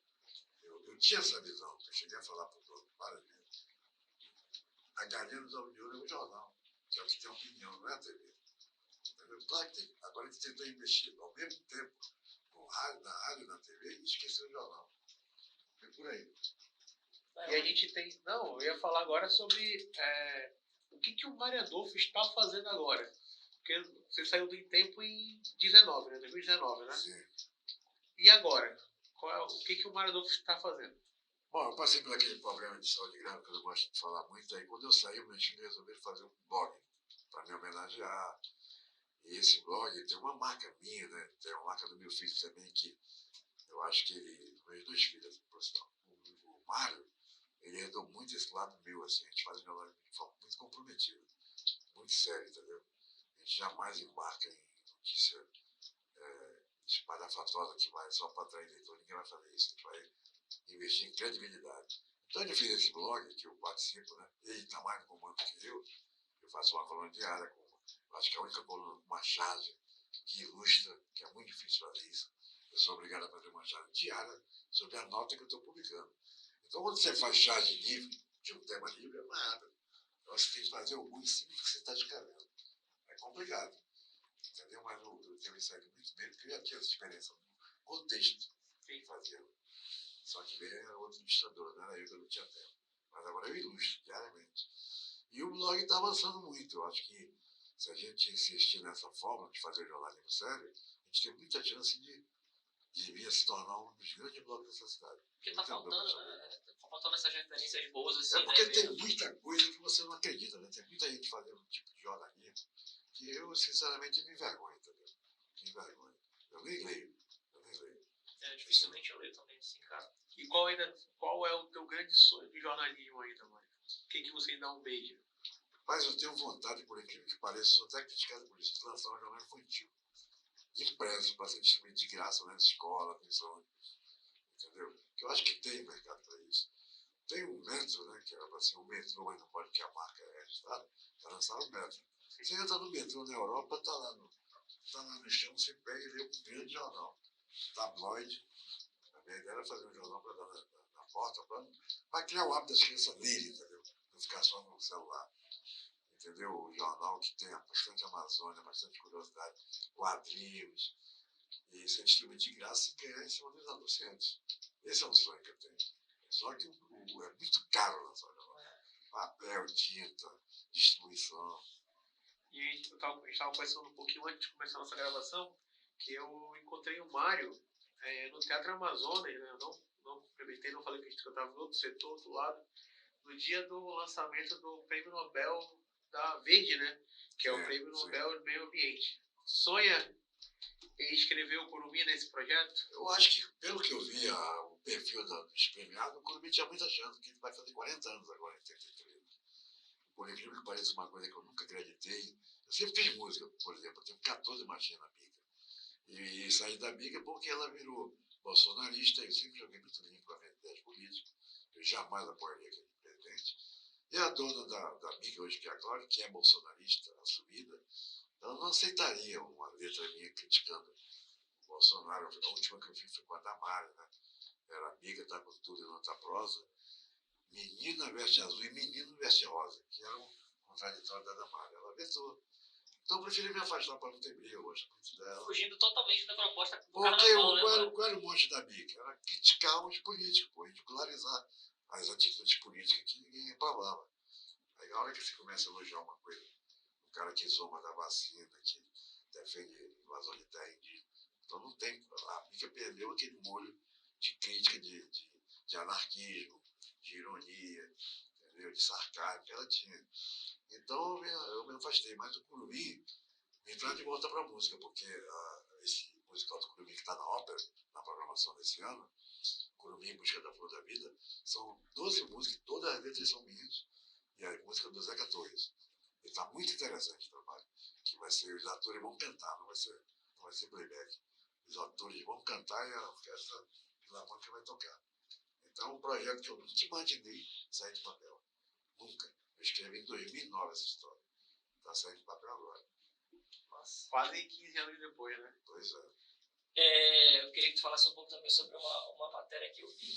eu tinha essa visão, eu cheguei a falar para o dono várias vezes. A galinha dos ovos de ouro é um jornal, que é o que tem opinião, não é a TV. Entendeu? Claro que tem. Agora a gente tentou investir ao mesmo tempo na rádio e na TV e esqueceu o jornal. É por aí. E a gente tem. Não, eu ia falar agora sobre o que o Mário Adolfo está fazendo agora. Porque você saiu do Em Tempo em 19, né? 2019, né? Sim. E agora? O que o Mário Adolfo está fazendo? Bom, eu passei por aquele problema de saúde grave, que eu não gosto de falar muito. Aí quando eu saí, meus filhos resolveram fazer um blog para me homenagear. E esse blog tem uma marca minha, né? Tem uma marca do meu filho também, que eu acho que meus dois filhos, o Mário, ele herdou muito esse lado meu, assim. A gente faz um jornalismo de forma muito comprometida, muito séria, entendeu? A gente jamais embarca em notícia espalhafatosa que vai só para atrair leitor. Ninguém vai fazer isso. A gente vai investir em credibilidade. Então ele fez esse blog que eu participo, né? Ele está mais no comando que eu faço uma coluna diária, eu acho que é a única coluna com uma charge que ilustra, que é muito difícil fazer isso. Eu sou obrigado a fazer uma charge diária sobre a nota que eu estou publicando. Então quando você faz charge livre, de um tema livre, é nada. Então você tem que fazer o muito simples que você está escrevendo. É complicado. Entendeu? Mas eu tenho me saído muito bem, porque eu já tinha essa experiência no contexto que fazia. Só que ele era outro ilustrador, não era eu que não tinha tempo. Mas agora eu ilustro diariamente. E o blog está avançando muito. Eu acho que se a gente insistir nessa forma de fazer jornalismo sério, a gente tem muita chance de vir a se tornar um dos grandes blogs dessa cidade. Porque tá faltando, né? Tá faltando essas referências boas assim. É porque né? tem muita coisa que você não acredita, né? Tem muita gente fazendo um tipo de jornalismo que eu, sinceramente, me envergonho, entendeu? Me envergonho. Eu nem leio. Dificilmente eu leio também, assim, cara. E qual é o teu grande sonho de jornalismo ainda, Mário? O que você ainda almeja? Mas eu tenho vontade, por incrível que pareça, sou até criticado por isso, de lançar um jornal infantil. Impresso, para ser distribuído de graça nas escolas, nos ônibus. Entendeu? Que eu acho que tem mercado para isso. Tem um metro, né? Que era para ser um metrô, mas não pode, que a marca é registrada, para lançar o metro. Você entra no metrô na Europa, está lá no chão, você pega e lê um grande jornal. Tabloide. A minha ideia era fazer um jornal para dar na porta, para criar o hábito das crianças lerem, entendeu? Não ficar só no celular. Entendeu? O jornal que tem bastante Amazônia, bastante curiosidade, quadrinhos, e ser distribuído de graça e ganhar em cima dos anunciantes. Esse é um sonho que eu tenho. Só que é muito caro lançar o jornal. papel, tinta, distribuição. E a gente estava conversando um pouquinho antes de começar a nossa gravação, que eu encontrei o Mário no Teatro Amazonas, né? Eu não cumprimentei, não falei que eu estava no outro setor, outro lado, no dia do lançamento do Prêmio Nobel da Verde, né? Que é o Prêmio Nobel do Meio Ambiente. Sonha em escrever o Curumim nesse projeto? Eu acho que, pelo que eu vi, o perfil dos premiados, o Curumim tinha muita chance, porque ele vai fazer 40 anos agora, em 83. Por incrível que pareça, uma coisa que eu nunca acreditei. Eu sempre fiz música, por exemplo, eu tenho 14 marchinhas na bica. E saí da bica porque ela virou bolsonarista, eu sempre joguei muito limpo com a minha ideia política. Eu jamais apoiaria aquele presidente. E a dona da bica hoje, que é a Cláudia, que é bolsonarista, assumida, ela não aceitaria uma letra minha criticando o Bolsonaro. A última que eu fiz foi com a Damares, né? Era amiga, tá com tudo e não tá prosa. Menina veste azul e menino veste rosa, que era um contraditório da Damares. Ela vetou. Então eu preferi me afastar para não ter briga, eu gosto muito dela. Fugindo totalmente da proposta do Porque carnaval, né, qual era o monte da bica? Era criticar os políticos, pô, ridicularizar as atitudes políticas que ninguém reprovava. Aí na hora que você começa a elogiar uma coisa, o cara que zomba da vacina, que defende invasão de terra indígena, então não tem. A bica perdeu aquele molho de crítica, de anarquismo, de ironia, entendeu? De sarcasmo que ela tinha. Então eu me afastei, mas o Curumim me traz de volta para a música, porque esse musical do Curumim que está na ópera, na programação desse ano, Curumim em Busca da Flor da Vida, são 12 músicas, todas as letras são minhas, e a música do Zeca Torres. E está muito interessante o trabalho, que vai ser, os atores vão cantar, não vai ser playback. Os atores vão cantar e a orquestra filarmônica vai tocar. Então é um projeto que eu nunca imaginei sair de papel. Nunca. Eu escrevi em 2009 essa história. Está saindo de papel agora. Nossa, quase 15 anos depois, né? Pois é. Eu queria que tu falasse um pouco também sobre uma matéria que eu vi.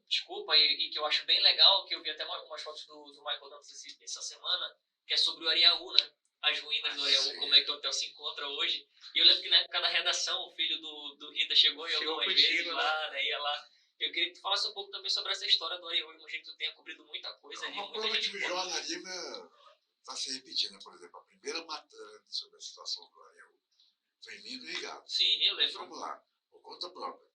Desculpa, e que eu acho bem legal, que eu vi até umas fotos do Michael Dantas essa semana, que é sobre o Areaú, né? As ruínas do Areaú, sim. como é que o hotel se encontra hoje. E eu lembro que na época da redação, o filho do Rita chegou algumas contigo, vezes né? lá, né? Ia lá. Eu queria que tu falasse um pouco também sobre essa história do Areaú. Eu imagino que tu tenha cobrido muita coisa É ali, uma muita prova gente que o boa. jornalismo está se repetindo, né? Por exemplo, a primeira matéria sobre a situação do Areaú foi minha do Ricardo. Sim, eu Mas lembro. vamos lá, por conta própria.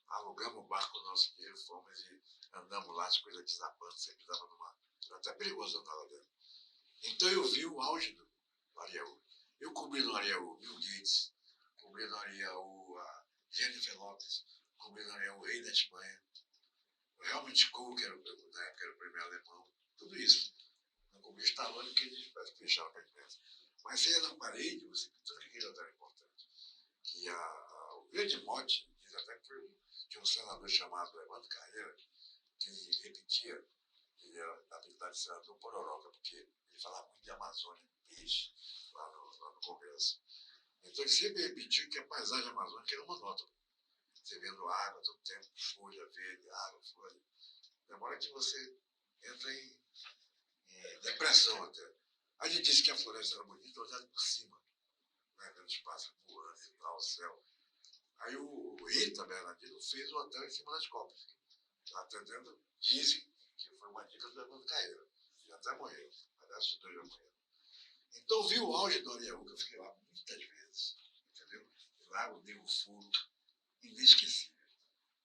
Alugamos o barco com o nosso dinheiro, fomos e andamos lá, as coisas desabando, sempre dava numa. Era até perigoso andar lá dentro. Então eu vi o auge do Areaú. Eu cobri no Areaú Bill Gates, cobri no Areaú a Jennifer Lopez, cobri no Areaú o rei da Espanha, o Helmut Kohl, que na época era o primeiro alemão, tudo isso. Não cobri Stallone, porque eles fecharam para a imprensa. Mas você ia na parede, você tudo que aquilo era importante. Que o grande mote, diz até que foi de um senador chamado Evandro Carreira, que ele repetia, ele era da habilidade de senador Pororoca, porque ele falava muito de Amazônia, peixe, lá no Congresso. Então ele sempre repetiu que a paisagem amazônica era monótona. Você vendo água todo tempo, folha verde, água, folha. Demora que você entra em depressão até. Aí ele disse que a floresta era bonita, olhada por cima, né, vendo os pássaros voando e tal, o céu. Aí o Rita Bernardino fez o hotel em cima das copas. Atendendo, dizem que foi uma dica do Evandro Carreira. Já até morreu. Aliás, os dois já morreram. Então vi o auge do Areaú, que eu fiquei lá muitas vezes. Entendeu? E lá eu dei um furo inesquecível.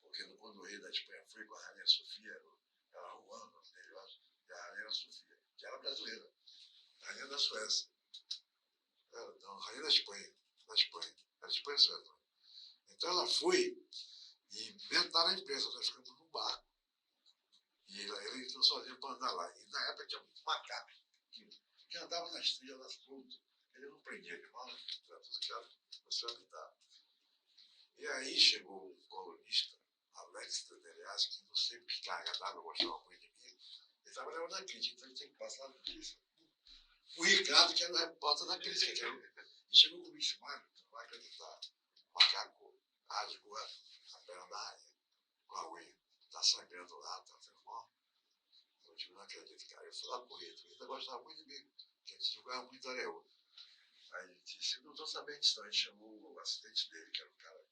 Porque quando o rei da Espanha foi com a Rainha Sofia, era Juana, eu acho, e a Rainha Sofia, que era brasileira. A Rainha da Suécia. Não, a Rainha da Espanha. Da Espanha. Era Espanha e Suécia. Então ela foi e inventaram a imprensa, nós ficamos num barco. E ele entrou sozinho para andar lá. E na época tinha muito macaco que andava nas trilhas, nas frutas. Ele não prendia animal, né? Era tudo que era você habitar. E aí chegou um colunista, Alex Tederias, que não sei porque carga d'água gostava muito de mim. Ele trabalhava na crítica, então ele tinha que passar a notícia. O Ricardo, que era o repórter da crítica, e chegou comigo e disse: Mário, tu não vai acreditar. O macaco rasgou a perna da rainha com a unha. Tá sangrando lá, tá vendo mal? Eu digo, não acredito, cara. Eu fui lá pro Rita. O Rita gostava muito de mim, porque a gente jogava muito Areaú. Aí ele disse: eu não tô sabendo disso, não. Ele chamou o assistente dele, que era um cara.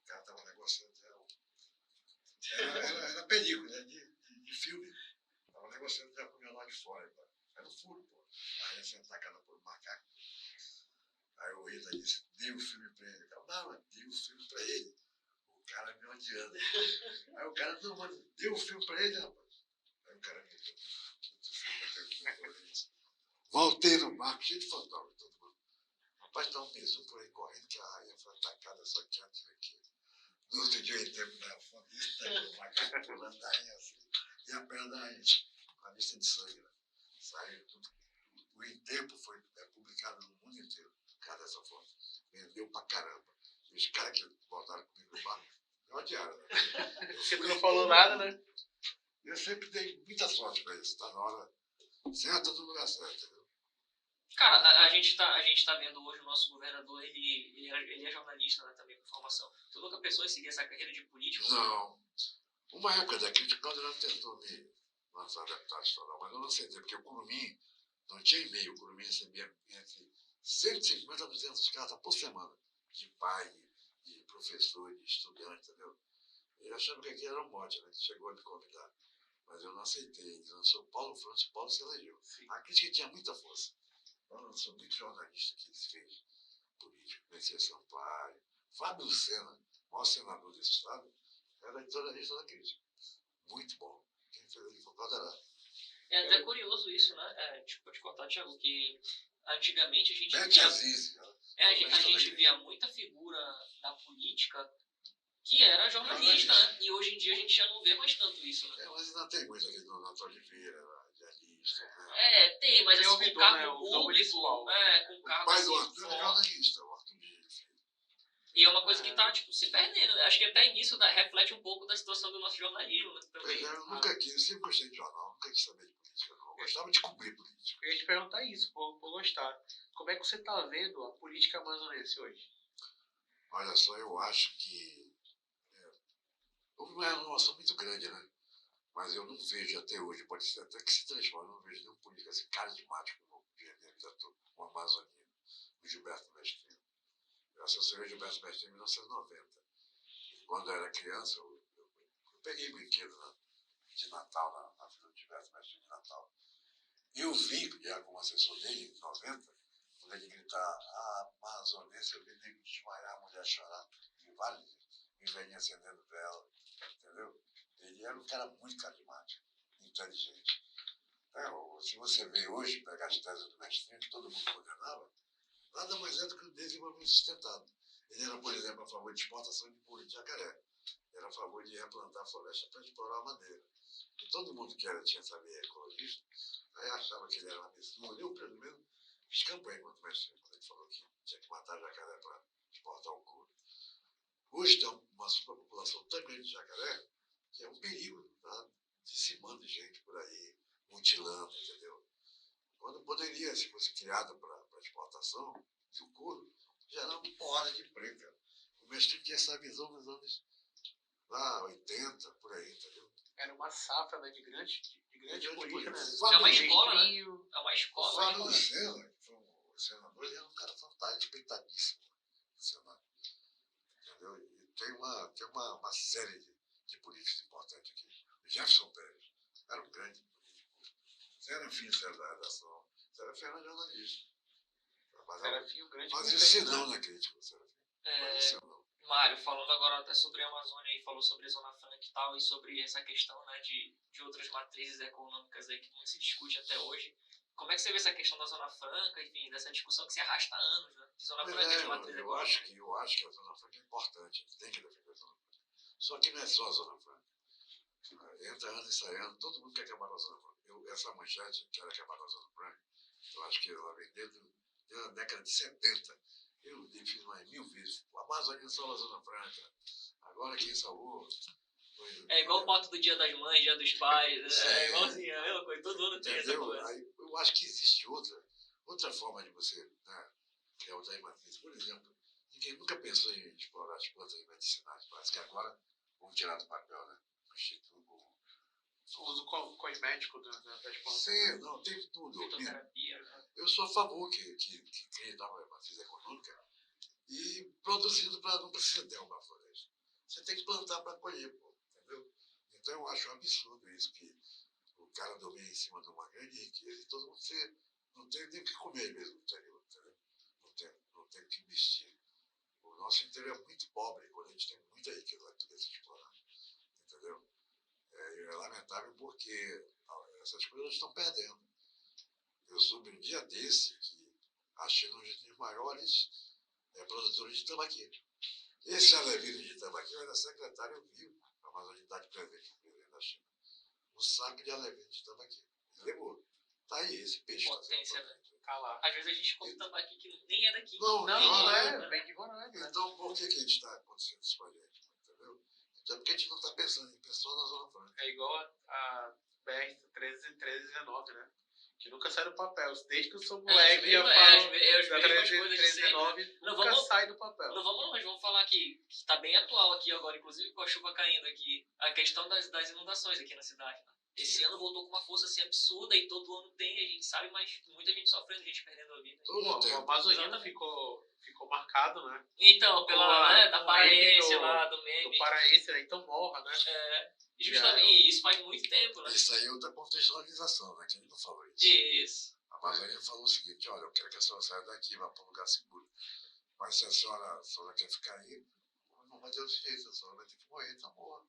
O cara tava negociando. Era película, né? De filme. Tava Aí você já comeu lá de fora, pô. É no furo, pô. Aí você atacada por um macaco. Aí o Rita disse, dê o filme pra ele. Eu, não, mas dê o filme pra ele. O cara me odiando. Aí o cara, não, mas dê o filme pra ele, rapaz. Aí o cara me deu o filme. Voltei no barco, cheio de fotógrafo, todo mundo. Rapaz, tá um mesmo por aí correndo que a rainha foi atacada, só que atira aqui. No outro dia eu entrei na foto, isso tá o macaco pulando da rainha assim. E a perna da rainha, a lista de sangue, né? Saiu tudo. O Em Tempo foi publicado no mundo inteiro, por causa dessa foto. Vendeu pra caramba. E os caras que voltaram comigo no barco, me odiaram, né? Porque tu não falou nada, né? Eu sempre dei muita sorte pra isso, tá na hora certa, no lugar certo, entendeu? Cara, a gente tá vendo hoje o nosso governador, ele é jornalista, né, também com formação. Tu nunca pensou em seguir essa carreira de político? Não. Uma época da crítica, quando ela tentou me lançar deputado estadual, mas eu não aceitei, porque o Curumim não tinha e-mail, o Curumim recebia entre 150 a 200 cartas por semana, de pai, de professor, de estudante, entendeu? Eu achava que aquilo era um mote, né? Ele chegou a me convidar, mas eu não aceitei. Ele lançou Paulo Francis, Paulo se elegeu. A crítica tinha muita força. Ela lançou muito jornalista que eles fez, político, Messias Sampaio, Fábio Lucena, maior senador desse estado, era editorialista da crítica. Muito bom. Quem fez ele foi adorar. É até curioso isso, né? Tipo, te cortar, Thiago, que antigamente a gente Bete Aziz. a gente via muita figura da política que era jornalista, né? E hoje em dia a gente já não vê mais tanto isso, né? Mas ainda tem muito aqui do Nato Oliveira, diarista. Tem, mas Ele assim, ouvidor, com cargo né? O público, municipal. com cargo O pai assim, do Arthur é forte. jornalista, o Arthur Bilho, filho. E é uma coisa que tá, tipo, se perdendo, né? Acho que até nisso reflete um pouco da situação do nosso jornalismo, né? Pois Também. é, eu nunca quis, eu sempre gostei de jornal, nunca quis saber de política, não. Eu gostava de cobrir política. Eu ia te perguntar isso, por gostar. Como é que você tá vendo a política amazonense hoje? Olha só, eu acho que houve uma renovação muito grande, né? Mas eu não vejo até hoje, pode ser até que se transforme, eu não vejo nenhum político assim carismático como o Guilherme o amazonino, o Gilberto Mestre. Eu associei o Gilberto Mestre em 1990. E quando eu era criança, eu peguei brinquedo de Natal, na vida do Gilberto Mestre de Natal. E eu vi, já como assessor dele, em 90, quando ele gritar, amazonense, eu vi nego desmaiar, a mulher chorar, e vários, e velhinha acendendo vela, entendeu? Ele era um cara muito carismático, inteligente. Se você vê hoje, pegar as teses do Mestrinho, que todo mundo condenava, nada mais é do que o desenvolvimento sustentado. Ele era, por exemplo, a favor de exportação de puro de jacaré. Era a favor de replantar a floresta para explorar a madeira. E todo mundo que tinha saber ecologista, aí achava que ele era um absurdo. Eu, pelo menos, fiz campanha contra o Mestrinho, quando ele falou que tinha que matar jacaré para exportar o couro. Hoje tem uma superpopulação tão grande de jacaré, que é um perigo, tá? Dizimando gente por aí, mutilando, entendeu? Quando poderia, se fosse criado para exportação do couro, gerar uma porrada de emprego, cara. O Mestre tinha essa visão nos anos lá, 80, por aí, entendeu? Era uma safra, né, de grande política, né? É uma escola, né? Mestrinho. É uma O escola. Fábio Lucena, que foi o senador, ele era um cara fantástico, respeitadíssimo no Senado. Entendeu? E tem uma série de políticos importantes aqui. O Jefferson Pérez era um grande político. Serafim era da redação. Serafim era jornalista. Serafim, o grande Mas prefeito, isso né? não na crítica, Serafim. Mas isso não. Mário, falando agora até sobre a Amazônia e falou sobre a Zona Franca e tal, e sobre essa questão, né, de outras matrizes econômicas aí que muito se discute até hoje. Como é que você vê essa questão da Zona Franca, enfim, dessa discussão que se arrasta há anos, né? De Zona Franca e de matriz Eu econômica. acho que a Zona Franca é importante. A gente tem que defender a Zona Franca. Só que não é só a Zona Franca. Entra ano e sai ano, todo mundo quer acabar com a Zona Franca. Essa manchete, quer acabar com a Zona Franca, eu acho que ela vem desde a década de 70. Eu fiz mais 1000 vezes. A Amazônia salva a Zona Franca. Agora quem salvou foi... É igual o pato do Dia das Mães, Dia dos Pais, né? Sim. É igualzinho, é a mesma coisa, todo ano tem essa Entendeu? conversa. Aí, eu acho que existe outra forma de você, né, criar outra matriz. Por exemplo, ninguém nunca pensou em explorar as plantas medicinais. Parece que agora vamos tirar do papel, né? O Instituto. O uso cosmético das plantas. Sim, não, tem tudo. Fitoterapia, né? Eu sou a favor que crie nova matriz econômica e produzindo para não precisar ter uma floresta. Você tem que plantar para colher, pô, entendeu? Então eu acho um absurdo isso que o cara dormir em cima de uma grande riqueza e todo mundo não tem nem o que comer mesmo no interior, entendeu? Não tem o que vestir. O nosso interior é muito pobre, quando a gente tem muita riqueza aqui desse explorar, entendeu? É lamentável porque essas coisas estão perdendo. Eu soube um dia desse que a China é um dos maiores produtores de tambaqui. Esse Alevino de tambaqui era secretário vivo da Amazonidade presente no presidente da China. Um saco de alevino de tambaqui. Ele levou. Tá aí esse peixe. Potência, né? Tá lá. Às vezes a gente come tambaqui que nem é daqui. Não, vem de Roraima. Né? Então, por que a gente está acontecendo isso com a gente? Entendeu? Então, porque a gente não está pensando em pessoas na Zona Franca. É igual a BR-1319, né? Que nunca sai do papel. Desde que eu sou moleque, eu falo da 1319, nunca sai do papel. Não vamos longe, vamos falar aqui, que está bem atual aqui agora, inclusive com a chuva caindo aqui, a questão das inundações aqui na cidade. Né? Esse ano voltou com uma força assim absurda e todo ano tem, a gente sabe, mas muita gente sofrendo, gente perdendo a vida. O Amazonina ficou marcado, né? Então, da Paraense lá, do meme. Do Paraense, né? Então morra, né? Justamente, e isso faz muito tempo, né? Isso aí é outra contextualização, né? Que ele não falou isso. Isso. A Amazônia falou o seguinte, olha, eu quero que a senhora saia daqui, vá para um lugar seguro. Mas se a senhora quer ficar aí, não vai ter outro jeito, a senhora vai ter que morrer, então morra.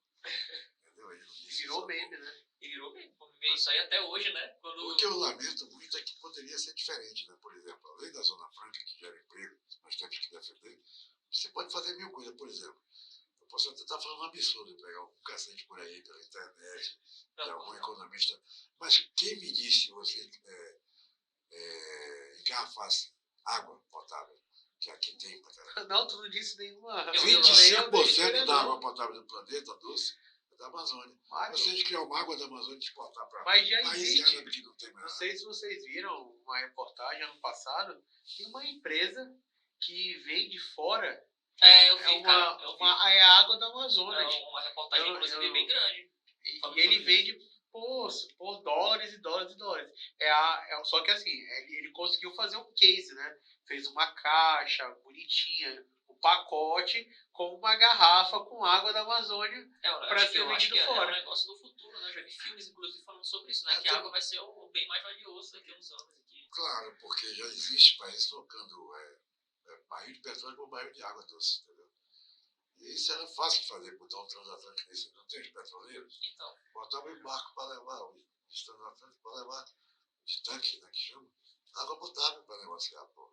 Entendeu? Ele não disse virou isso, meme, né? E virou meme. Isso aí até hoje, né? O que eu lamento muito é que poderia ser diferente, né? Por exemplo, além da Zona Franca, que gera emprego, nós temos que defender, você pode fazer mil coisas, por exemplo. Eu posso até estar falando um absurdo, pegar um cacete por aí pela internet, de algum economista, mas quem me disse você engarrafasse água potável, que aqui tem pra caramba? Não, tu não disse nenhuma. 25% da água potável do planeta doce é da Amazônia. Mário, Se a gente criar uma água da Amazônia e exportar para mas já países existe. que não tem mais Não nada. sei se vocês viram uma reportagem ano passado, tem uma empresa que vem de fora. Eu vi, cara. É a água da Amazônia. É uma reportagem, inclusive, bem grande. E ele vende por dólares e dólares e dólares. Só que assim, ele conseguiu fazer um case, né? Fez uma caixa bonitinha, um pacote com uma garrafa com água da Amazônia para ser vendido fora. É um negócio do futuro, né? Eu já vi filmes, inclusive, falando sobre isso, né? Que a água vai ser o bem mais valioso daqui a uns anos. Aqui. Claro, porque já existe país trocando barril de petróleo por barril de água doce, entendeu? E isso era fácil de fazer, botar um transatlântico nesse, não tem os petroleiros? Então. Botava um barco para levar, os transatlânticos para levar, de tanque, né, que chama, água potável para negociar, pô.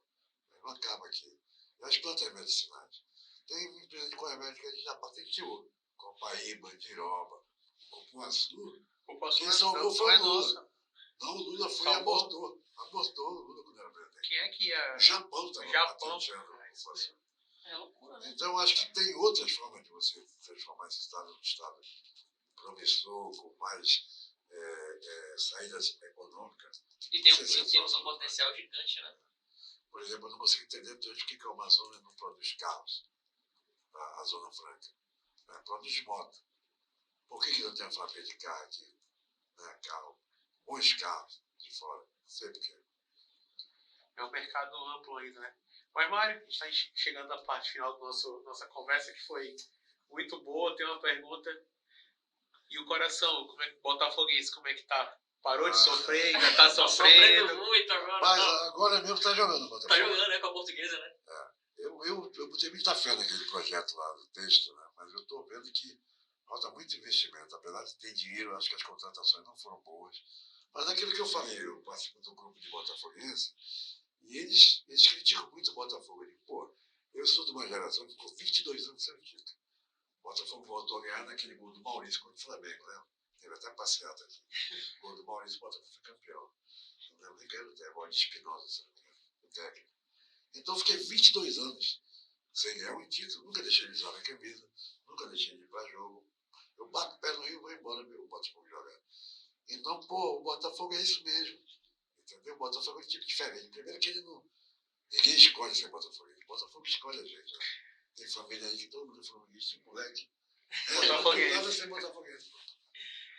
Não acaba aqui. E as plantas medicinais? Tem empresa de cosmética que a gente já patenteou. Copaíba, Diroba, Cupuaçu. Quem salvou foi o Lula. Não, o Lula foi e abortou. Abortou o Lula quando era presidente. Quem é que ia... O Japão estava patenteando a Cupuaçu. É loucura, né? Então, acho que tem outras formas de você transformar esse estado num estado promissor, com mais saídas econômicas. E temos um potencial gigante, né? Por exemplo, eu não consigo entender hoje por que a Amazônia não produz carros, a Zona Franca. Né? Produz moto. Por que não tem a fábrica de carro aqui? Né? Bons carros de fora. Não sei por quê. É um mercado amplo ainda, né? Mas, Mário, a gente está chegando à parte final da nossa conversa, que foi muito boa. Tem uma pergunta. E o coração, botafoguense, como é que tá? Parou de sofrer, ainda tá sofrendo? Muito agora. Mas agora mesmo tá jogando o Botafogo. Tá jogando, né, com a Portuguesa, né? Eu botei muita fé naquele projeto lá do texto, né? Mas eu estou vendo que falta muito investimento. Apesar de ter dinheiro, acho que as contratações não foram boas. Mas aquilo que eu falei, eu participo do grupo de botafoguense e eles criticam muito o Botafogo. Eu digo, pô, eu sou de uma geração que ficou 22 anos sem título. O Botafogo voltou a ganhar naquele gol do Maurício contra o Flamengo, né? Teve até passeata aqui. O gol do Maurício, o Botafogo foi campeão. Não lembro nem quem era o técnico, de Espinosa, se não me engano, o técnico. Então eu fiquei 22 anos sem ganhar um título, nunca deixei de usar a camisa, nunca deixei de ir para jogo. Eu bato o pé no Rio e vou embora ver o Botafogo jogar. Então, pô, o Botafogo é isso mesmo. Entendeu? O Botafogo é um time diferente. Primeiro que ele não... Ninguém escolhe ser Botafogo. O Botafogo escolhe a gente. Né? Tem família aí que todo mundo é flamenguista, moleque. Botafoguense. Ser botafoguense.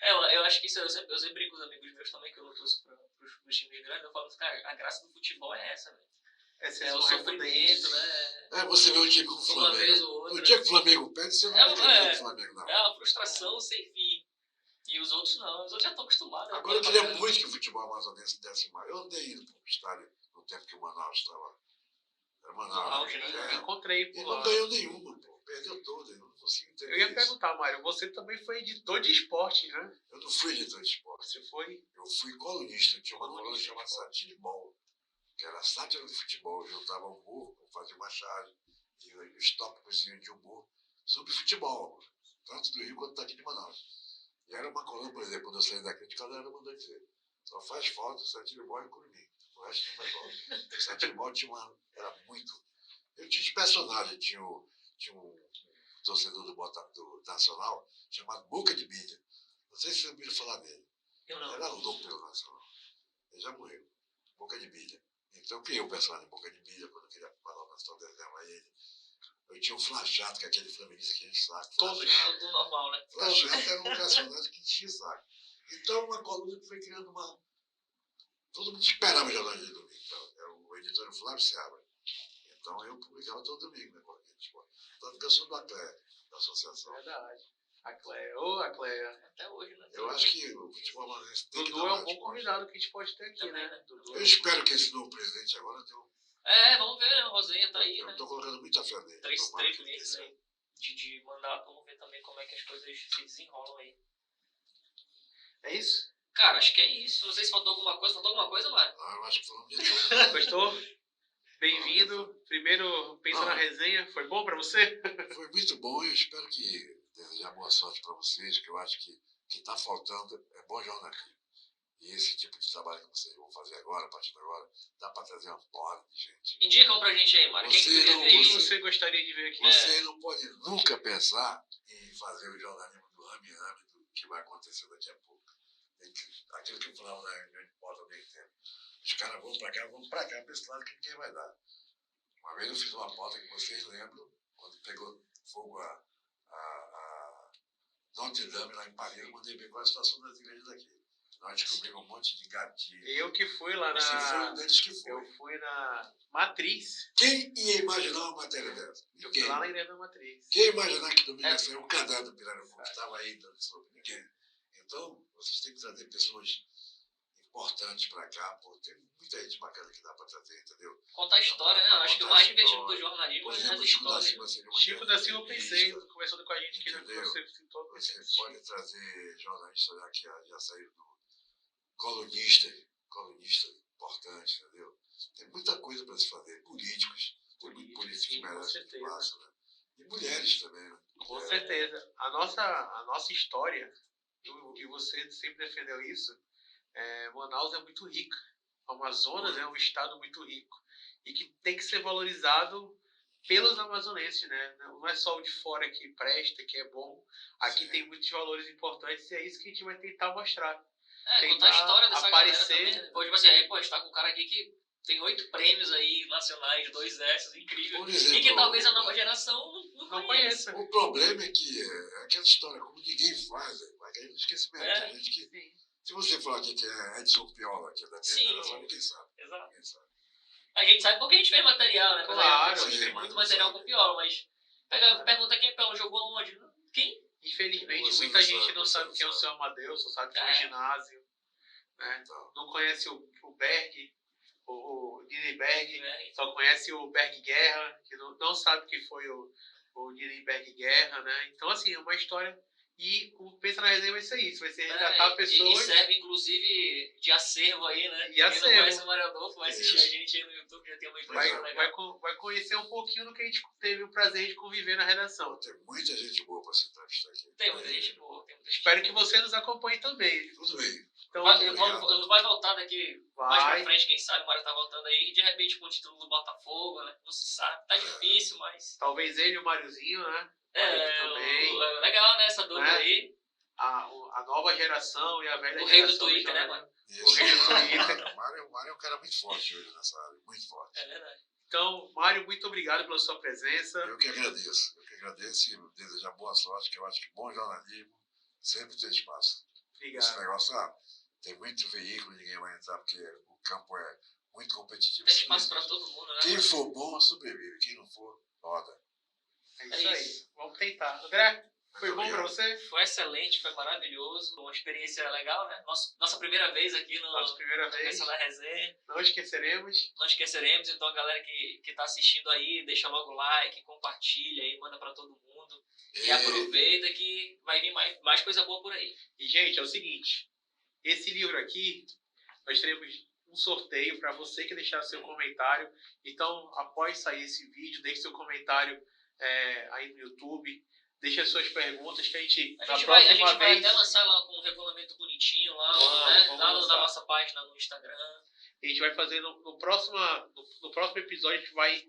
Eu acho que isso, eu sempre brinco com os amigos meus também, que eu não torço pros times grandes, eu falo assim, cara, a graça do futebol é essa, velho. É o sofrimento, né? Você vê o time com o Flamengo. Uma vez ou outra. No dia que o Flamengo perde, você não vai querer o Flamengo, não. É uma frustração sem fim. E os outros não, os outros já estão acostumados. Agora eu queria muito que o futebol amazonense desse mais. Eu andei indo para o estádio no tempo que o Manaus estava. Era Manaus. auge, né? Eu encontrei E por não lá. ganhou nenhuma, pô. Perdeu toda. Eu não consigo entender. Eu ia isso. perguntar, Mário, você também foi editor de esporte, né? Eu não fui editor de esporte. Você foi? Eu fui colunista. Tinha uma coluna Colunista de chamada esporte. Satira de Ball, que era sátira do futebol. Juntava humor, fazia uma charge e os tópicos de humor sobre futebol, tanto do Rio quanto daqui de Manaus. E era uma coluna, por exemplo, quando eu saí da crítica, a galera mandou dizer: só faz falta Satira de Ball e Curumim. O resto não faz falta. Satira de Ball era muito. Eu tinha os personagens, tinha um torcedor do Nacional chamado Boca de Bilha. Não sei se vocês ouviram falar dele. Eu não. Era louco pelo Nacional. Ele já morreu. Boca de Bilha. Então eu criei o personagem Boca de Bilha, quando eu queria falar o Nacional, desenhava ele. Eu tinha o Flachato, que é aquele flamenguista que enche o saco. Todos. Flachato. Tudo normal, né? Flachato era um personagem que enchia o saco. Então uma coluna que foi criando uma... Todo mundo esperava o jornal de domingo. Então, o editor era o Flávio Seabra. Então eu publicava todo domingo, né? Tanto que eu sou do Atlético, da associação. Verdade. A Cléia. Ô, a Cléia. Até hoje, né? Eu acho que o futebol amazonense tem que Dudu dar é um mais bom esporte. convidado que a gente pode ter aqui, Também, né? né? Dudu. Eu espero que esse novo presidente agora tenha um... Vamos ver, né? O Rosenha tá aí, Eu né? estou colocando muita fé nele. 3 Tomara que ele meses tenha. aí de mandato, vamos ver também como é que as coisas se desenrolam aí. É isso? Cara, acho que é isso. Não sei se faltou alguma coisa. Faltou alguma coisa, Mário? Ah, eu acho que falamos de tudo. Gostou? Bem-vindo. Primeiro, pensa na resenha. Foi bom pra você? Foi muito bom e eu espero que desejar boa sorte para vocês, que eu acho que o que está faltando é bom jornalismo. E esse tipo de trabalho que vocês vão fazer agora, a partir de agora, dá para trazer uma porrada de gente. Indica um pra gente aí, Mário. Quem que Você tu quer não- ver Quem aí? você gostaria de ver aqui? Você não pode nunca pensar em fazer o jornalismo do rame-rame do que vai acontecer daqui a pouco. Aquilo que eu falava na reunião de pauta há bem tempo. Os caras vão para cá, para esse lado que ninguém vai dar. Uma vez eu fiz uma pauta que vocês lembram, quando pegou fogo a Notre Dame lá em Paris, eu mandei ver qual é a situação das igrejas daqui. Nós descobrimos um monte de gatilho. Eu que fui lá Você foi um na... deles que foi. Eu fui na Matriz. Quem ia imaginar uma matéria dessa? Eu fui Ninguém. lá na igreja da Matriz. Quem ia imaginar que domingo ia sair o cadáver do Pirarucu, que estava aí dando sobre ninguém? Então, vocês têm que trazer pessoas importantes para cá, porque tem muita gente bacana que dá para trazer, entendeu? Contar história, né? Eu acho que o mais divertido do jornalismo Por é as exemplo, o Chico da histórias. Silva seria uma Chico grande da Silva, eu pensei, entrevista. conversando com a gente, que Entendeu? você citou. Você pode trazer jornalistas já que já saíram do colunista importante, entendeu? Tem muita coisa para se fazer. Políticos, tem muito político que Sim, com merece que certeza. faça, né? E mulheres também, né? Com certeza. A nossa história, e você sempre defendeu isso, Manaus é muito rica. O Amazonas é um estado muito rico. E que tem que ser valorizado pelos amazonenses, né? Não é só o de fora que presta, que é bom. Aqui Sim. tem muitos valores importantes e é isso que a gente vai tentar mostrar. Contar a tentar história dessa aparecer. galera também. Pô, tipo assim, aí, pô, a gente tá com um cara aqui que tem 8 prêmios aí nacionais, 2 S's, incrível. Por exemplo, E que talvez a nova geração não Não conheça. conheça. o problema é que é aquela história, como ninguém faz, vai cair no esquecimento. É. Tem gente que, Sim. se você falar aqui que é Edson Piola, que é da minha Sim. geração, ninguém sabe. Exato. Ninguém sabe. A gente sabe porque a gente fez material, né? Claro, a gente sim, fez mas muito não material sabe. com Piola, mas pergunta quem é Piola, jogou aonde? Quem? Infelizmente, Você muita não gente sabe, não você sabe não quem é o sabe. seu Amadeus, só sabe que foi É. ginásio. Né? Então, Não conhece o Berg, o Dini Berg, É, só conhece o Berg Guerra, que não sabe que foi o Dini Berg Guerra, né? Então, assim, é uma história. E o Pensa na Resenha vai ser isso, vai ser resgatar e pessoas. serve, inclusive, de acervo aí, né? E Quem acervo. não conhece o Mário Adolfo vai assistir Isso. a gente aí no YouTube, já tem uma Vai, introdução legal. vai conhecer um pouquinho do que a gente teve o prazer de conviver na redação. tem muita gente boa para se entrevistar aqui. Tem muita gente boa, tem muita gente Espero que boa. você nos acompanhe também. Tudo bem. Então, Vai voltar daqui mais pra vai. frente, quem sabe, o Mário tá voltando aí, e de repente com o título do Botafogo, né? Não se sabe, tá difícil, mas... Talvez ele e o Máriozinho, né? também. Legal, né, essa dúvida Né? aí. A nova geração e a velha O rei do geração. Twitter, né, jornalismo. mano? O rei do Twitter. O Mário é um cara muito forte hoje nessa área, muito forte. É verdade. Então, Mário, muito obrigado pela sua presença. Eu que agradeço e desejar boa sorte, que eu acho que bom jornalismo sempre tem espaço. Esse Obrigado. negócio, tem muito veículo, ninguém vai entrar, porque o campo é muito competitivo. Tem espaço pra todo mundo, né? Quem for bom, sobrevive. Quem não for, roda. É isso É aí. isso. Vamos tentar. André, Foi bom pra você? Foi excelente, foi maravilhoso. Uma experiência legal, né? Nossa primeira vez aqui no Nossa primeira vez. Cabeça da Resenha. Não esqueceremos. Não esqueceremos, então a galera que tá assistindo aí, deixa logo o like, compartilha aí, manda pra todo mundo. E aproveita que vai vir mais coisa boa por aí. E, gente, é o seguinte. Esse livro aqui, nós teremos um sorteio para você que deixar seu comentário. Então, após sair esse vídeo, deixe seu comentário aí no YouTube. Deixe as suas perguntas que a gente vai até lançar lá com um regulamento bonitinho lá, né? Lá na nossa página no Instagram. A gente vai fazer no próximo episódio, a gente vai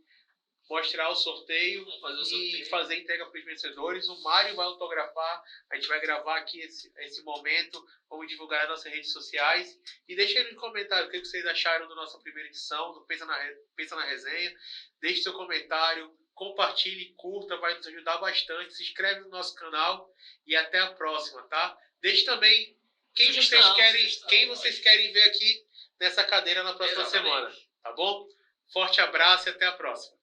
mostrar o sorteio e fazer a entrega para os vencedores. O Mário vai autografar, a gente vai gravar aqui esse momento, vamos divulgar nas nossas redes sociais. E deixem aí no comentário o que vocês acharam da nossa primeira edição, do Pensa na Resenha. Deixe seu comentário, compartilhe, curta, vai nos ajudar bastante. Se inscreve no nosso canal e até a próxima, tá? Deixe também quem vocês querem ver aqui nessa cadeira na próxima semana, tá bom? Forte abraço e até a próxima.